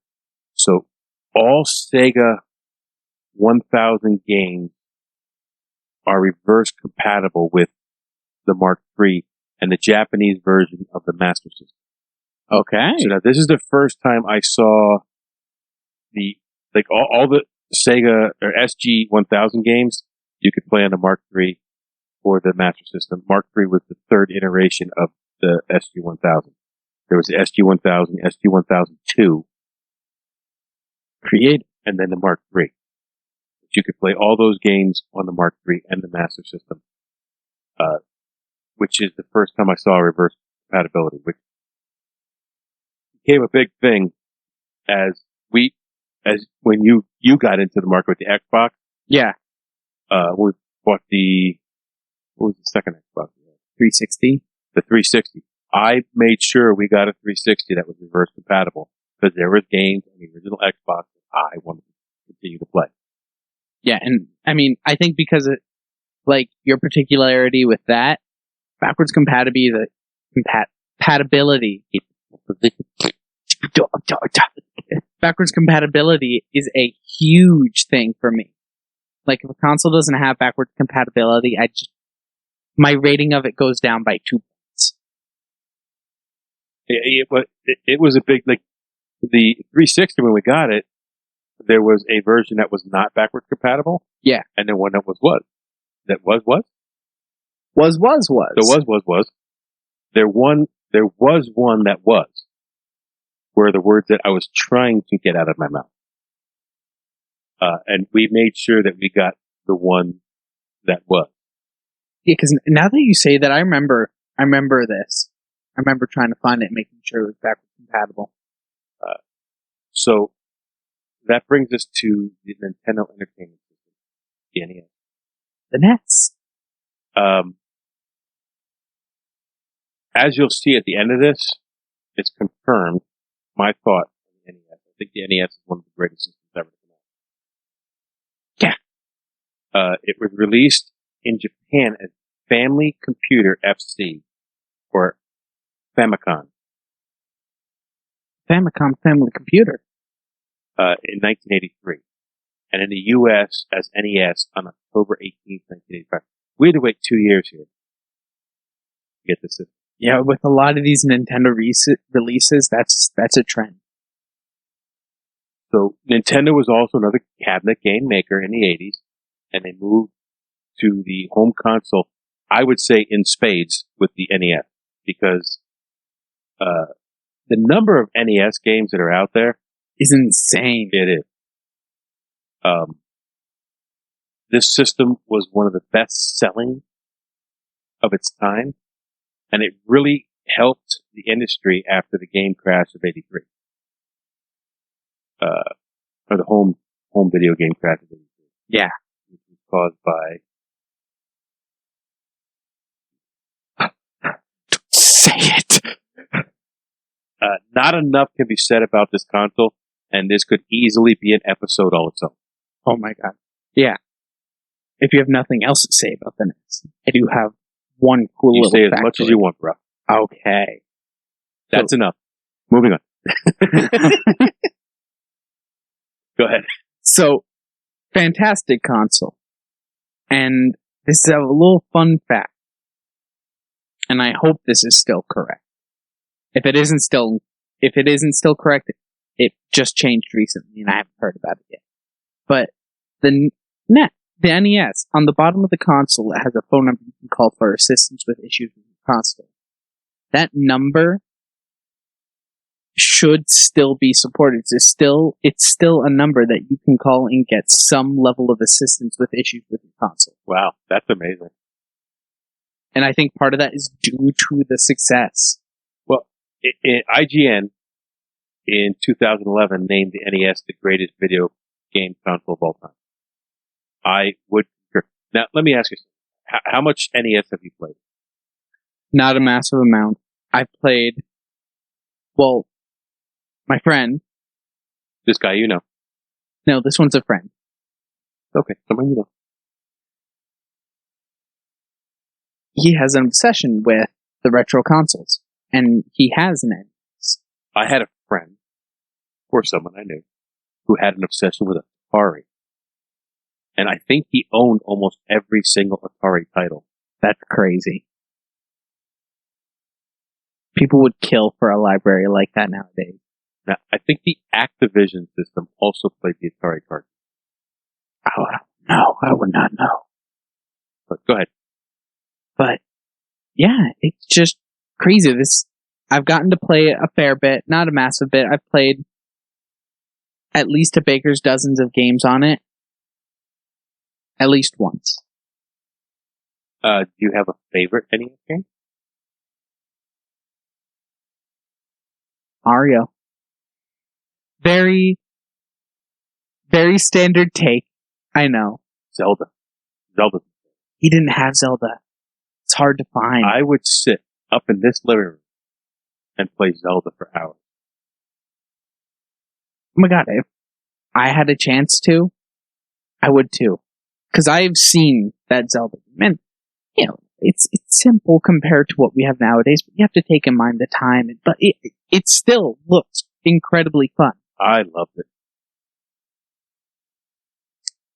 Speaker 2: So all Sega 1000 games are reverse compatible with the Mark III and the Japanese version of the Master System.
Speaker 3: Okay.
Speaker 2: So now this is the first time I saw all the Sega or SG 1000 games you could play on the Mark III or the Master System. Mark III was the third iteration of the SG 1000. There was the SG 1000, SG 1002, created, and then the Mark III. You could play all those games on the Mark III and the Master System, which is the first time I saw reverse compatibility, which became a big thing as when you got into the market with the Xbox.
Speaker 3: Yeah.
Speaker 2: We bought what was the second Xbox?
Speaker 3: 360.
Speaker 2: The 360. I made sure we got a 360 that was reverse compatible because there was games on the original Xbox that I wanted to continue to play.
Speaker 3: Yeah, and I mean, I think because of, like, your particularity with that, backwards compatibility backwards compatibility is a huge thing for me. Like, if a console doesn't have backwards compatibility, my rating of it goes down by 2 points.
Speaker 2: It was a big, like, the 360 when we got it, there was a version that was not backwards compatible.
Speaker 3: Yeah.
Speaker 2: And then one that was. That was what?
Speaker 3: Was.
Speaker 2: There was. There was one that was. Were the words that I was trying to get out of my mouth. And we made sure that we got the one that was.
Speaker 3: Yeah, because now that you say that, I remember this. I remember trying to find it and making sure it was backwards compatible.
Speaker 2: So that brings us to the Nintendo Entertainment System, the NES.
Speaker 3: The NES.
Speaker 2: As you'll see at the end of this, it's confirmed my thought on the NES. I think the NES is one of the greatest systems ever to come out. Yeah. It was released in Japan as Family Computer FC, or Famicom.
Speaker 3: Famicom Family Computer.
Speaker 2: In 1983. And in the U.S. as NES on October 18th, 1985. We had to wait 2 years here to get this system.
Speaker 3: Yeah, with a lot of these Nintendo releases, that's a trend.
Speaker 2: So Nintendo was also another cabinet game maker in the 80s, and they moved to the home console, I would say in spades, with the NES, because the number of NES games that are out there
Speaker 3: is insane.
Speaker 2: It is. This system was one of the best selling of its time, and it really helped the industry after the game crash of '83, or the home video game crash of '83.
Speaker 3: Yeah,
Speaker 2: which was caused by.
Speaker 3: Don't say it.
Speaker 2: Not enough can be said about this console, and this could easily be an episode all its own.
Speaker 3: Oh my god. Yeah. If you have nothing else to say about the NES, I do have one cool
Speaker 2: you
Speaker 3: little
Speaker 2: say as
Speaker 3: factoid.
Speaker 2: much as you want, bro.
Speaker 3: Okay.
Speaker 2: That's enough. Moving on. Go ahead.
Speaker 3: So, fantastic console. And this is a little fun fact. And I hope this is still correct. If it isn't still correct, it just changed recently and I haven't heard about it yet. But the NES, on the bottom of the console, it has a phone number you can call for assistance with issues with your console, that number should still be supported. It's still a number that you can call and get some level of assistance with issues with your console.
Speaker 2: Wow, that's amazing.
Speaker 3: And I think part of that is due to the success.
Speaker 2: Well, IGN in 2011 named the NES the greatest video game console of all time. I would concur. Now, let me ask you something. How much NES have you played?
Speaker 3: Not a massive amount. I've played, well, my friend.
Speaker 2: This guy you know.
Speaker 3: No, this one's a friend.
Speaker 2: Okay, someone you know.
Speaker 3: He has an obsession with the retro consoles, and he has an NES.
Speaker 2: I had a friend, or someone I knew, who had an obsession with Atari. And I think he owned almost every single Atari title.
Speaker 3: That's crazy. People would kill for a library like that nowadays.
Speaker 2: Now, I think the Activision system also played the Atari card.
Speaker 3: Oh, no, I would not know.
Speaker 2: But go ahead.
Speaker 3: But, yeah, it's just crazy. I've gotten to play a fair bit, not a massive bit. I've played at least a baker's dozens of games on it. At least once.
Speaker 2: Do you have a favorite NES game?
Speaker 3: Mario. Very, very standard take. I know.
Speaker 2: Zelda.
Speaker 3: He didn't have Zelda. It's hard to find.
Speaker 2: I would sit up in this living room and play Zelda for hours.
Speaker 3: Oh my god, if I had a chance to, I would too. Because I've seen that Zelda. And, you know, it's simple compared to what we have nowadays, but you have to take in mind the time. But it still looks incredibly fun.
Speaker 2: I loved it.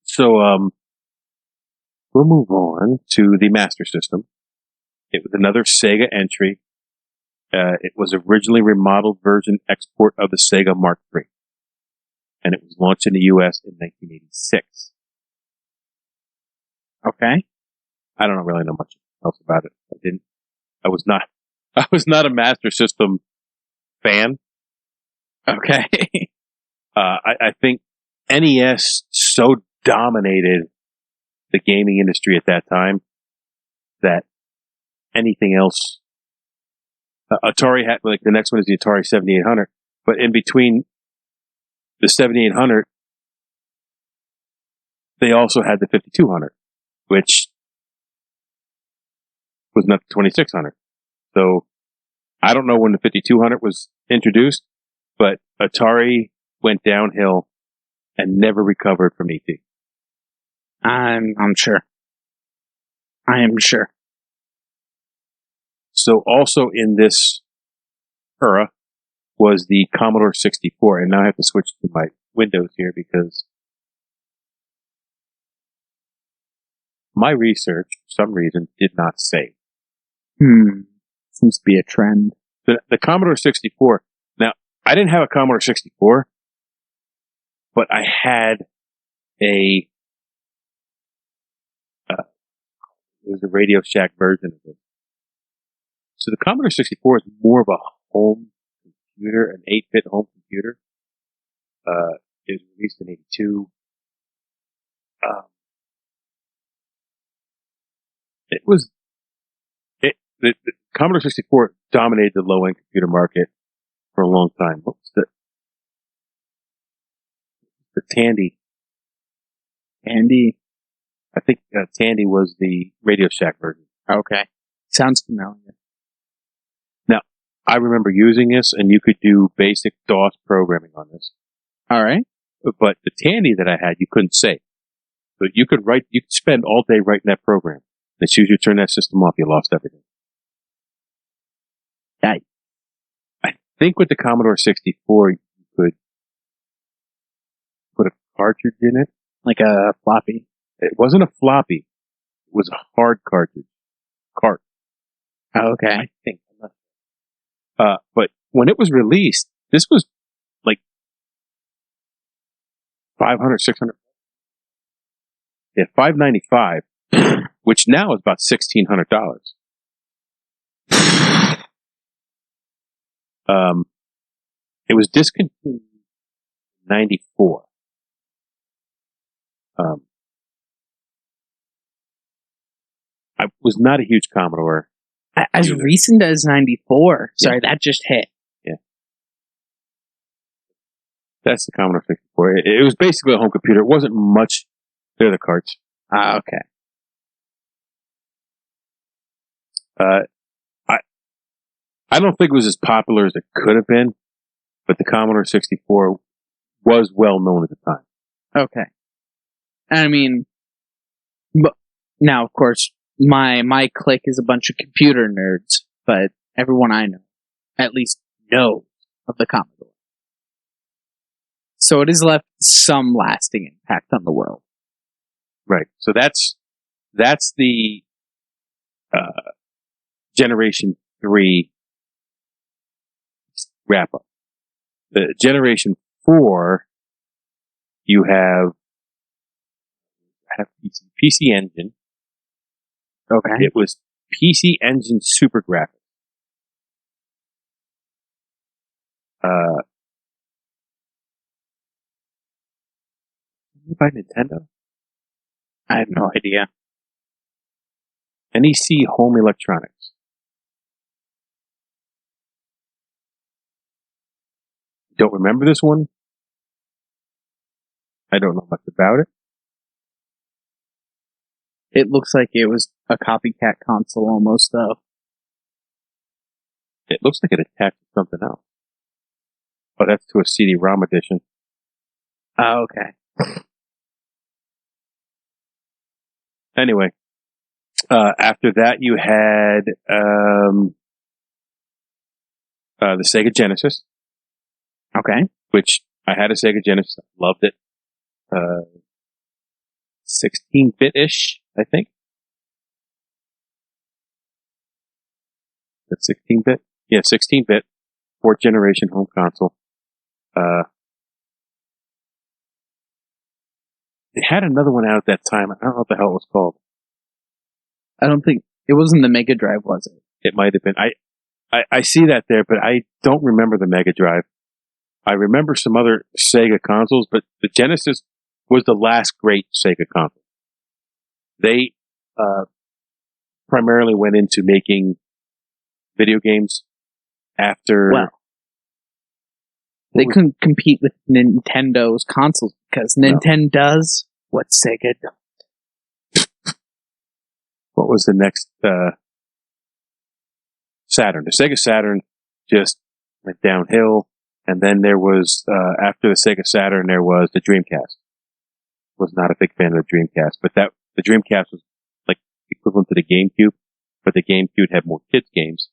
Speaker 2: So, we'll move on to the Master System. It was another Sega entry. It was originally remodeled version export of the Sega Mark III. And it was launched in the US in 1986.
Speaker 3: Okay.
Speaker 2: I don't really know much else about it. I was not a Master System fan.
Speaker 3: Okay.
Speaker 2: I think NES so dominated the gaming industry at that time that anything else, Atari had, like, the next one is the Atari 7800, but in between the 7800, they also had the 5200, which was not the 2600. So I don't know when the 5200 was introduced, but Atari went downhill and never recovered from ET.
Speaker 3: I'm sure. I am sure.
Speaker 2: So also in this era was the Commodore 64. And now I have to switch to my Windows here because my research, for some reason, did not say.
Speaker 3: Seems to be a trend.
Speaker 2: The Commodore 64. Now, I didn't have a Commodore 64, but I had it was a Radio Shack version of it. So the Commodore 64 is more of a home computer, an 8-bit home computer. It was released in 82. The Commodore 64 dominated the low-end computer market for a long time. What was the Tandy?
Speaker 3: Andy.
Speaker 2: I think Tandy was the Radio Shack version.
Speaker 3: Okay. Sounds familiar.
Speaker 2: Now, I remember using this, and you could do basic DOS programming on this.
Speaker 3: All right.
Speaker 2: But the Tandy that I had, you couldn't save. So you could spend all day writing that program. As soon as you turn that system off, you lost everything. I think with the Commodore 64, you could put a cartridge in it.
Speaker 3: Like a floppy.
Speaker 2: It wasn't a floppy. It was a hard cartridge.
Speaker 3: Oh, okay.
Speaker 2: I think. But when it was released, this was like $500, $600. Yeah, $595, which now is about $1,600. It was discontinued in 94. I was not a huge Commodore.
Speaker 3: As
Speaker 2: Either.
Speaker 3: recent as 94. Sorry, that just hit.
Speaker 2: That's the Commodore 64. It was basically a home computer. It wasn't much. They're the carts.
Speaker 3: Ah, okay.
Speaker 2: I don't think it was as popular as it could have been, but the Commodore 64 was well known at the time.
Speaker 3: Okay. I mean, but now, of course, my clique is a bunch of computer nerds, but everyone I know at least knows of the Commodore. So it has left some lasting impact on the world.
Speaker 2: Right. So that's the Generation 3 wrap up. The Generation 4, you have PC Engine.
Speaker 3: Okay.
Speaker 2: It was PC Engine Super Graphics. By Nintendo?
Speaker 3: I have no idea.
Speaker 2: NEC Home Electronics. Don't remember this one? I don't know much about it.
Speaker 3: It looks like it was a copycat console almost, though.
Speaker 2: It looks like it attached to something else. Oh, that's to a CD-ROM edition.
Speaker 3: Oh, okay.
Speaker 2: Anyway, after that you had the Sega Genesis.
Speaker 3: Okay.
Speaker 2: Which I had a Sega Genesis. Loved it. 16-bit-ish, I think. That's 16-bit? Yeah, 16-bit. 4th generation home console. They had another one out at that time. I don't know what the hell it was called.
Speaker 3: I don't think it wasn't the Mega Drive, was it?
Speaker 2: It might have been. I see that there, but I don't remember the Mega Drive. I remember some other Sega consoles, but the Genesis was the last great Sega console. They primarily went into making video games after.
Speaker 3: Well, they couldn't compete with Nintendo's consoles because Nintendo does what Sega does.
Speaker 2: What was the next? Saturn. The Sega Saturn just went downhill. And then there was, after the Sega Saturn, there was the Dreamcast. Was not a big fan of the Dreamcast, but the Dreamcast was like equivalent to the GameCube, but the GameCube had more kids games.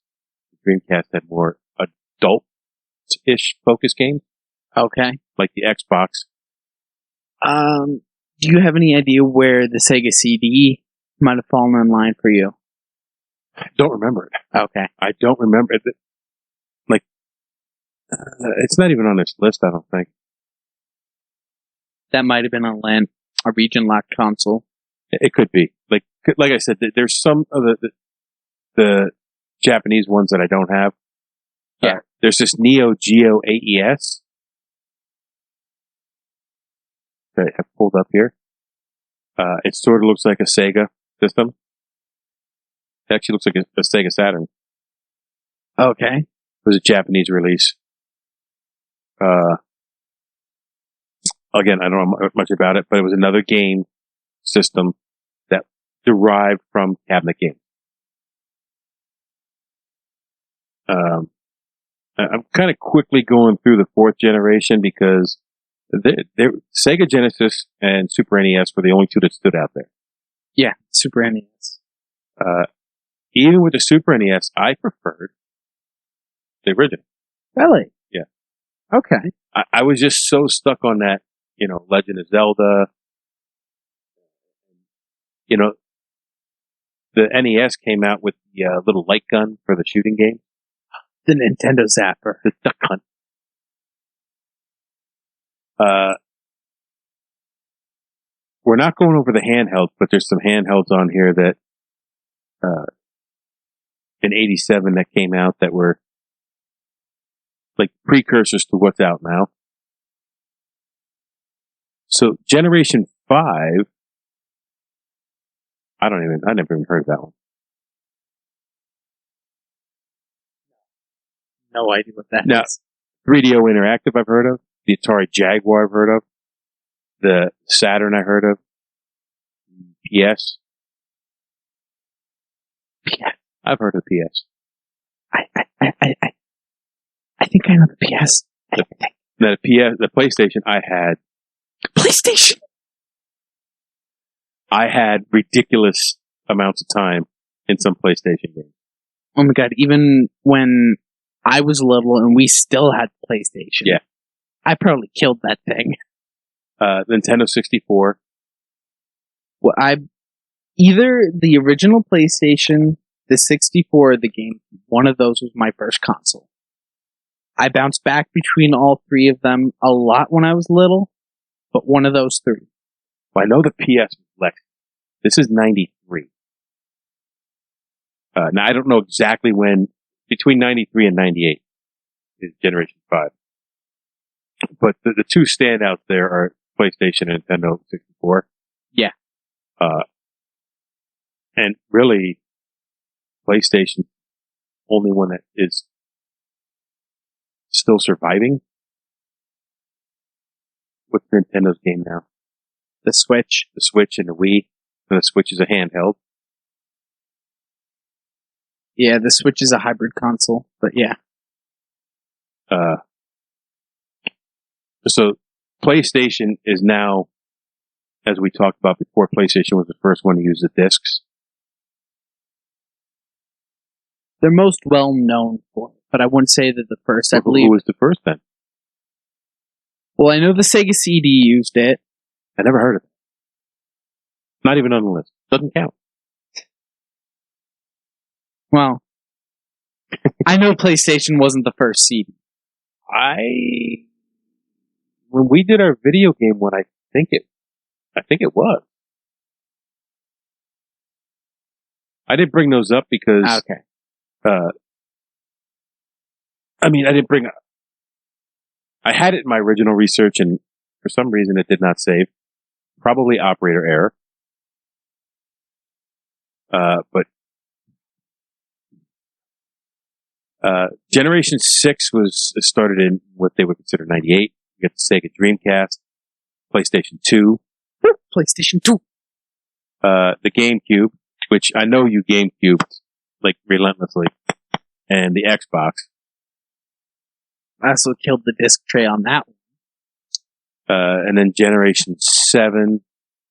Speaker 2: The Dreamcast had more adult-ish focus games.
Speaker 3: Okay.
Speaker 2: Like the Xbox.
Speaker 3: Do you have any idea where the Sega CD might have fallen in line for you?
Speaker 2: I don't remember it.
Speaker 3: Okay.
Speaker 2: I don't remember it. Like, it's not even on this list, I don't think.
Speaker 3: That might have been a region locked console.
Speaker 2: It could be. Like I said, there's some of the Japanese ones that I don't have.
Speaker 3: Yeah.
Speaker 2: There's this Neo Geo AES that I have pulled up here. It sort of looks like a Sega system. It actually looks like a Sega Saturn.
Speaker 3: Okay.
Speaker 2: It was a Japanese release. Again, I don't know much about it, but it was another game system that derived from cabinet games. I'm kind of quickly going through the 4th generation because Sega Genesis and Super NES were the only two that stood out there.
Speaker 3: Yeah, Super NES.
Speaker 2: Even with the Super NES, I preferred the original.
Speaker 3: Really?
Speaker 2: Yeah.
Speaker 3: Okay.
Speaker 2: I was just so stuck on that, Legend of Zelda. The NES came out with the little light gun for the shooting game.
Speaker 3: The Nintendo Zapper.
Speaker 2: The Duck Hunt. We're not going over the handhelds, but there's some handhelds on here that in '87 that came out that were like precursors to what's out now. So Generation 5, I never even heard of that one.
Speaker 3: No idea what that
Speaker 2: No.
Speaker 3: is.
Speaker 2: 3DO Interactive I've heard of. The Atari Jaguar I've heard of. The Saturn I heard of. PS. I've heard of PS.
Speaker 3: I think I know the PS.
Speaker 2: The PlayStation I had.
Speaker 3: PlayStation.
Speaker 2: I had ridiculous amounts of time in some PlayStation games.
Speaker 3: Oh my god! Even when I was little and we still had PlayStation,
Speaker 2: Yeah.
Speaker 3: I probably killed that thing.
Speaker 2: Nintendo 64.
Speaker 3: Well, either the original PlayStation, the 64, or the game. One of those was my first console. I bounced back between all three of them a lot when I was little, but one of those three.
Speaker 2: Well, I know the PS was Lex. This is 93. Now, I don't know exactly when, between 93 and 98 is Generation 5. But the two standouts there are PlayStation and Nintendo 64.
Speaker 3: Yeah.
Speaker 2: And really, PlayStation, only one that is still surviving. What's Nintendo's game now?
Speaker 3: The Switch.
Speaker 2: The Switch and the Wii. And the Switch is a handheld.
Speaker 3: Yeah, the Switch is a hybrid console, but yeah.
Speaker 2: So PlayStation is now, as we talked about before, PlayStation was the first one to use the discs.
Speaker 3: They're most well known for it, but I wouldn't say they're the first. I
Speaker 2: Who
Speaker 3: believe.
Speaker 2: was the first then?
Speaker 3: Well, I know the Sega CD used it.
Speaker 2: I never heard of it. Not even on the list. Doesn't count.
Speaker 3: Well, I know PlayStation wasn't the first CD.
Speaker 2: When we did our video game one, I think it was. I didn't bring those up because,
Speaker 3: Okay.
Speaker 2: I had it in my original research and for some reason it did not save. Probably operator error. But Generation 6 was started in what they would consider 98. You got the Sega Dreamcast, PlayStation 2.
Speaker 3: PlayStation 2.
Speaker 2: The GameCube, which I know you GameCubed like relentlessly, and the Xbox.
Speaker 3: I also killed the disc tray on that one.
Speaker 2: And then Generation 7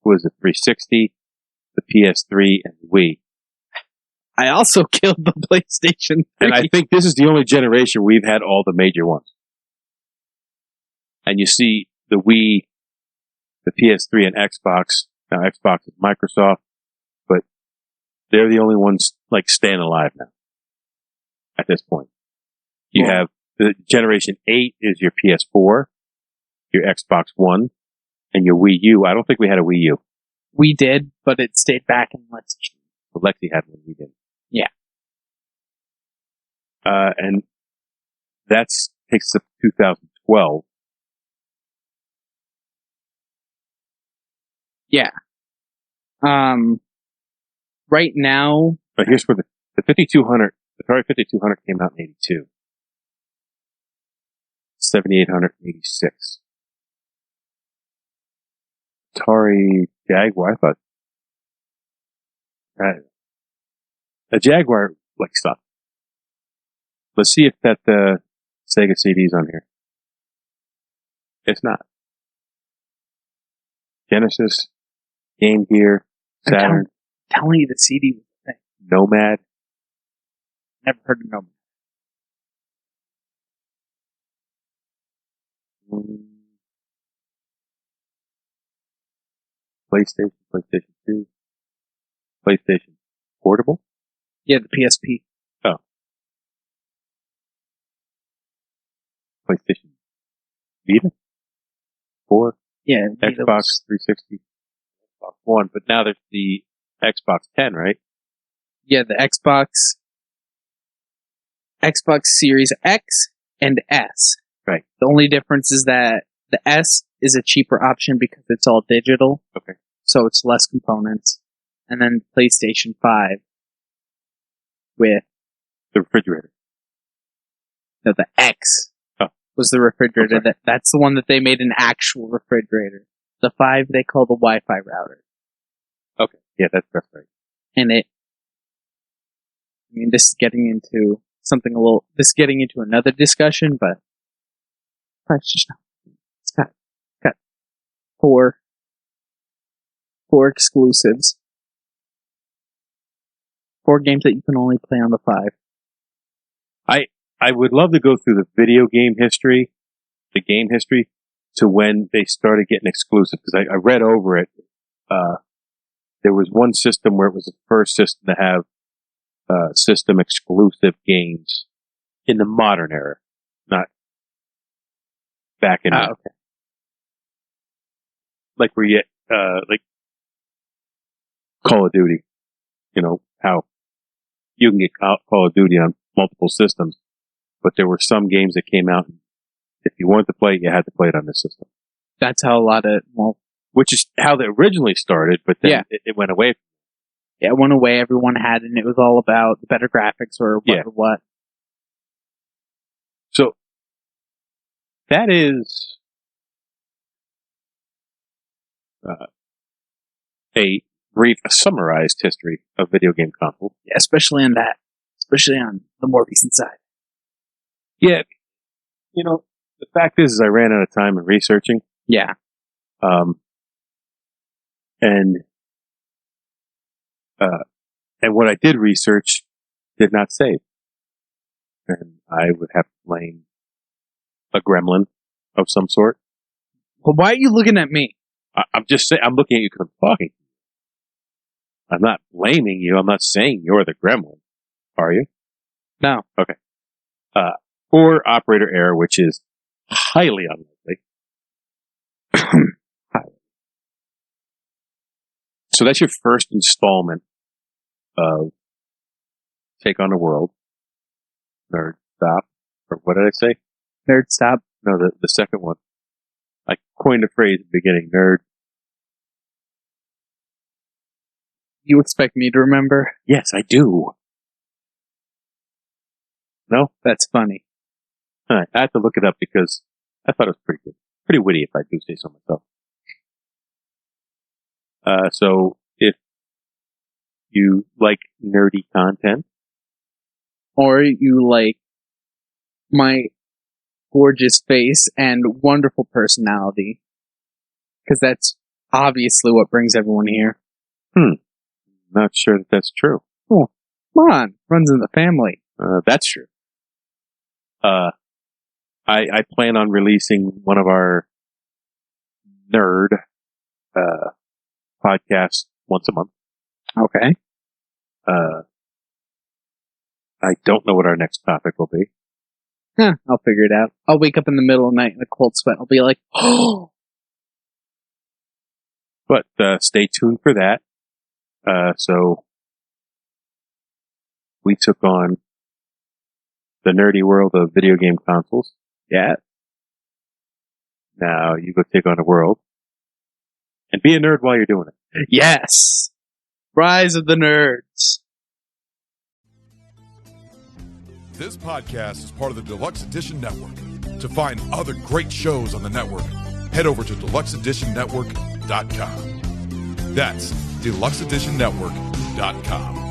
Speaker 2: was the 360, the PS3, and the Wii.
Speaker 3: I also killed the PlayStation 3.
Speaker 2: And I think this is the only generation we've had all the major ones. And you see the Wii, the PS3, and Xbox. Now Xbox is Microsoft, but they're the only ones like staying alive now. At this point, you have the Generation 8 is your PS4, your Xbox One, and your Wii U. I don't think we had a Wii U.
Speaker 3: We did, but it stayed back in Lexi.
Speaker 2: Well, Lexi had one. We didn't.
Speaker 3: Yeah.
Speaker 2: And that's takes us up to 2012.
Speaker 3: Yeah. Right now,
Speaker 2: But here's where the 5200, the Atari 5200 came out in 82. 7800 in 86. Atari Jaguar, I thought. A Jaguar like stuff. Let's see if that Sega CD's on here. It's not. Genesis, Game Gear, Saturn,
Speaker 3: telling you the CD was the thing.
Speaker 2: Nomad.
Speaker 3: Never heard of Nomad.
Speaker 2: PlayStation, PlayStation 2, PlayStation Portable.
Speaker 3: Yeah, the PSP.
Speaker 2: Oh. PlayStation Vita? 4?
Speaker 3: Yeah,
Speaker 2: Xbox 360, Xbox One, but now there's the Xbox 10, right?
Speaker 3: Yeah, the Xbox Series X and S.
Speaker 2: Right.
Speaker 3: The only difference is that the S is a cheaper option because it's all digital.
Speaker 2: Okay.
Speaker 3: So it's less components. And then PlayStation 5 with
Speaker 2: The refrigerator.
Speaker 3: the X was the refrigerator. That's the one that they made an actual refrigerator. The 5 they call the Wi-Fi router.
Speaker 2: Okay. Yeah, that's right.
Speaker 3: And this is getting into this is getting into another discussion, but it's just not. It's got four exclusives. 4 games that you can only play on the 5.
Speaker 2: I would love to go through the video game history, to when they started getting exclusive, because I read over it. There was one system where it was the first system to have system exclusive games in the modern era, not back in
Speaker 3: okay.
Speaker 2: like where you like Call of Duty. You know how you can get Call of Duty on multiple systems, but there were some games that came out. If you wanted to play it, you had to play it on this system.
Speaker 3: That's how a lot of
Speaker 2: which is how they originally started, but then it went away.
Speaker 3: Yeah, it went away. Everyone had it, and it was all about the better graphics or what.
Speaker 2: So that is a brief, summarized history of video game consoles.
Speaker 3: Yeah, especially on the more recent side.
Speaker 2: Yeah, the fact is I ran out of time in researching.
Speaker 3: Yeah.
Speaker 2: And what I did research did not save. And I would have to blame a gremlin of some sort.
Speaker 3: Well, why are you looking at me?
Speaker 2: I'm just saying, I'm looking at you because I'm talking. I'm not blaming you. I'm not saying you're the gremlin. Are you?
Speaker 3: No.
Speaker 2: Okay. Or operator error, which is highly unlikely. So that's your first installment of Take on the World. Nerd Stop. Or what did I say?
Speaker 3: Nerd Stop.
Speaker 2: No, the second one. I coined a phrase at the beginning, nerd.
Speaker 3: You expect me to remember?
Speaker 2: Yes, I do. No?
Speaker 3: That's funny.
Speaker 2: All right, I have to look it up because I thought it was pretty good. Pretty witty, if I do say so myself. So if you like nerdy content,
Speaker 3: or you like my gorgeous face and wonderful personality, because that's obviously what brings everyone here.
Speaker 2: Not sure that that's true.
Speaker 3: Oh, come on. Runs in the family.
Speaker 2: That's true. I plan on releasing one of our nerd podcasts once a month.
Speaker 3: Okay.
Speaker 2: I don't know what our next topic will be.
Speaker 3: I'll figure it out. I'll wake up in the middle of the night in a cold sweat. I'll be like, oh!
Speaker 2: But stay tuned for that. So we took on the nerdy world of video game consoles. Yeah. Now you go take on the world and be a nerd while you're doing it.
Speaker 3: Yes! Rise of the Nerds.
Speaker 1: This podcast is part of the Deluxe Edition Network. To find other great shows on the network, head over to deluxeeditionnetwork.com. That's deluxeeditionnetwork.com.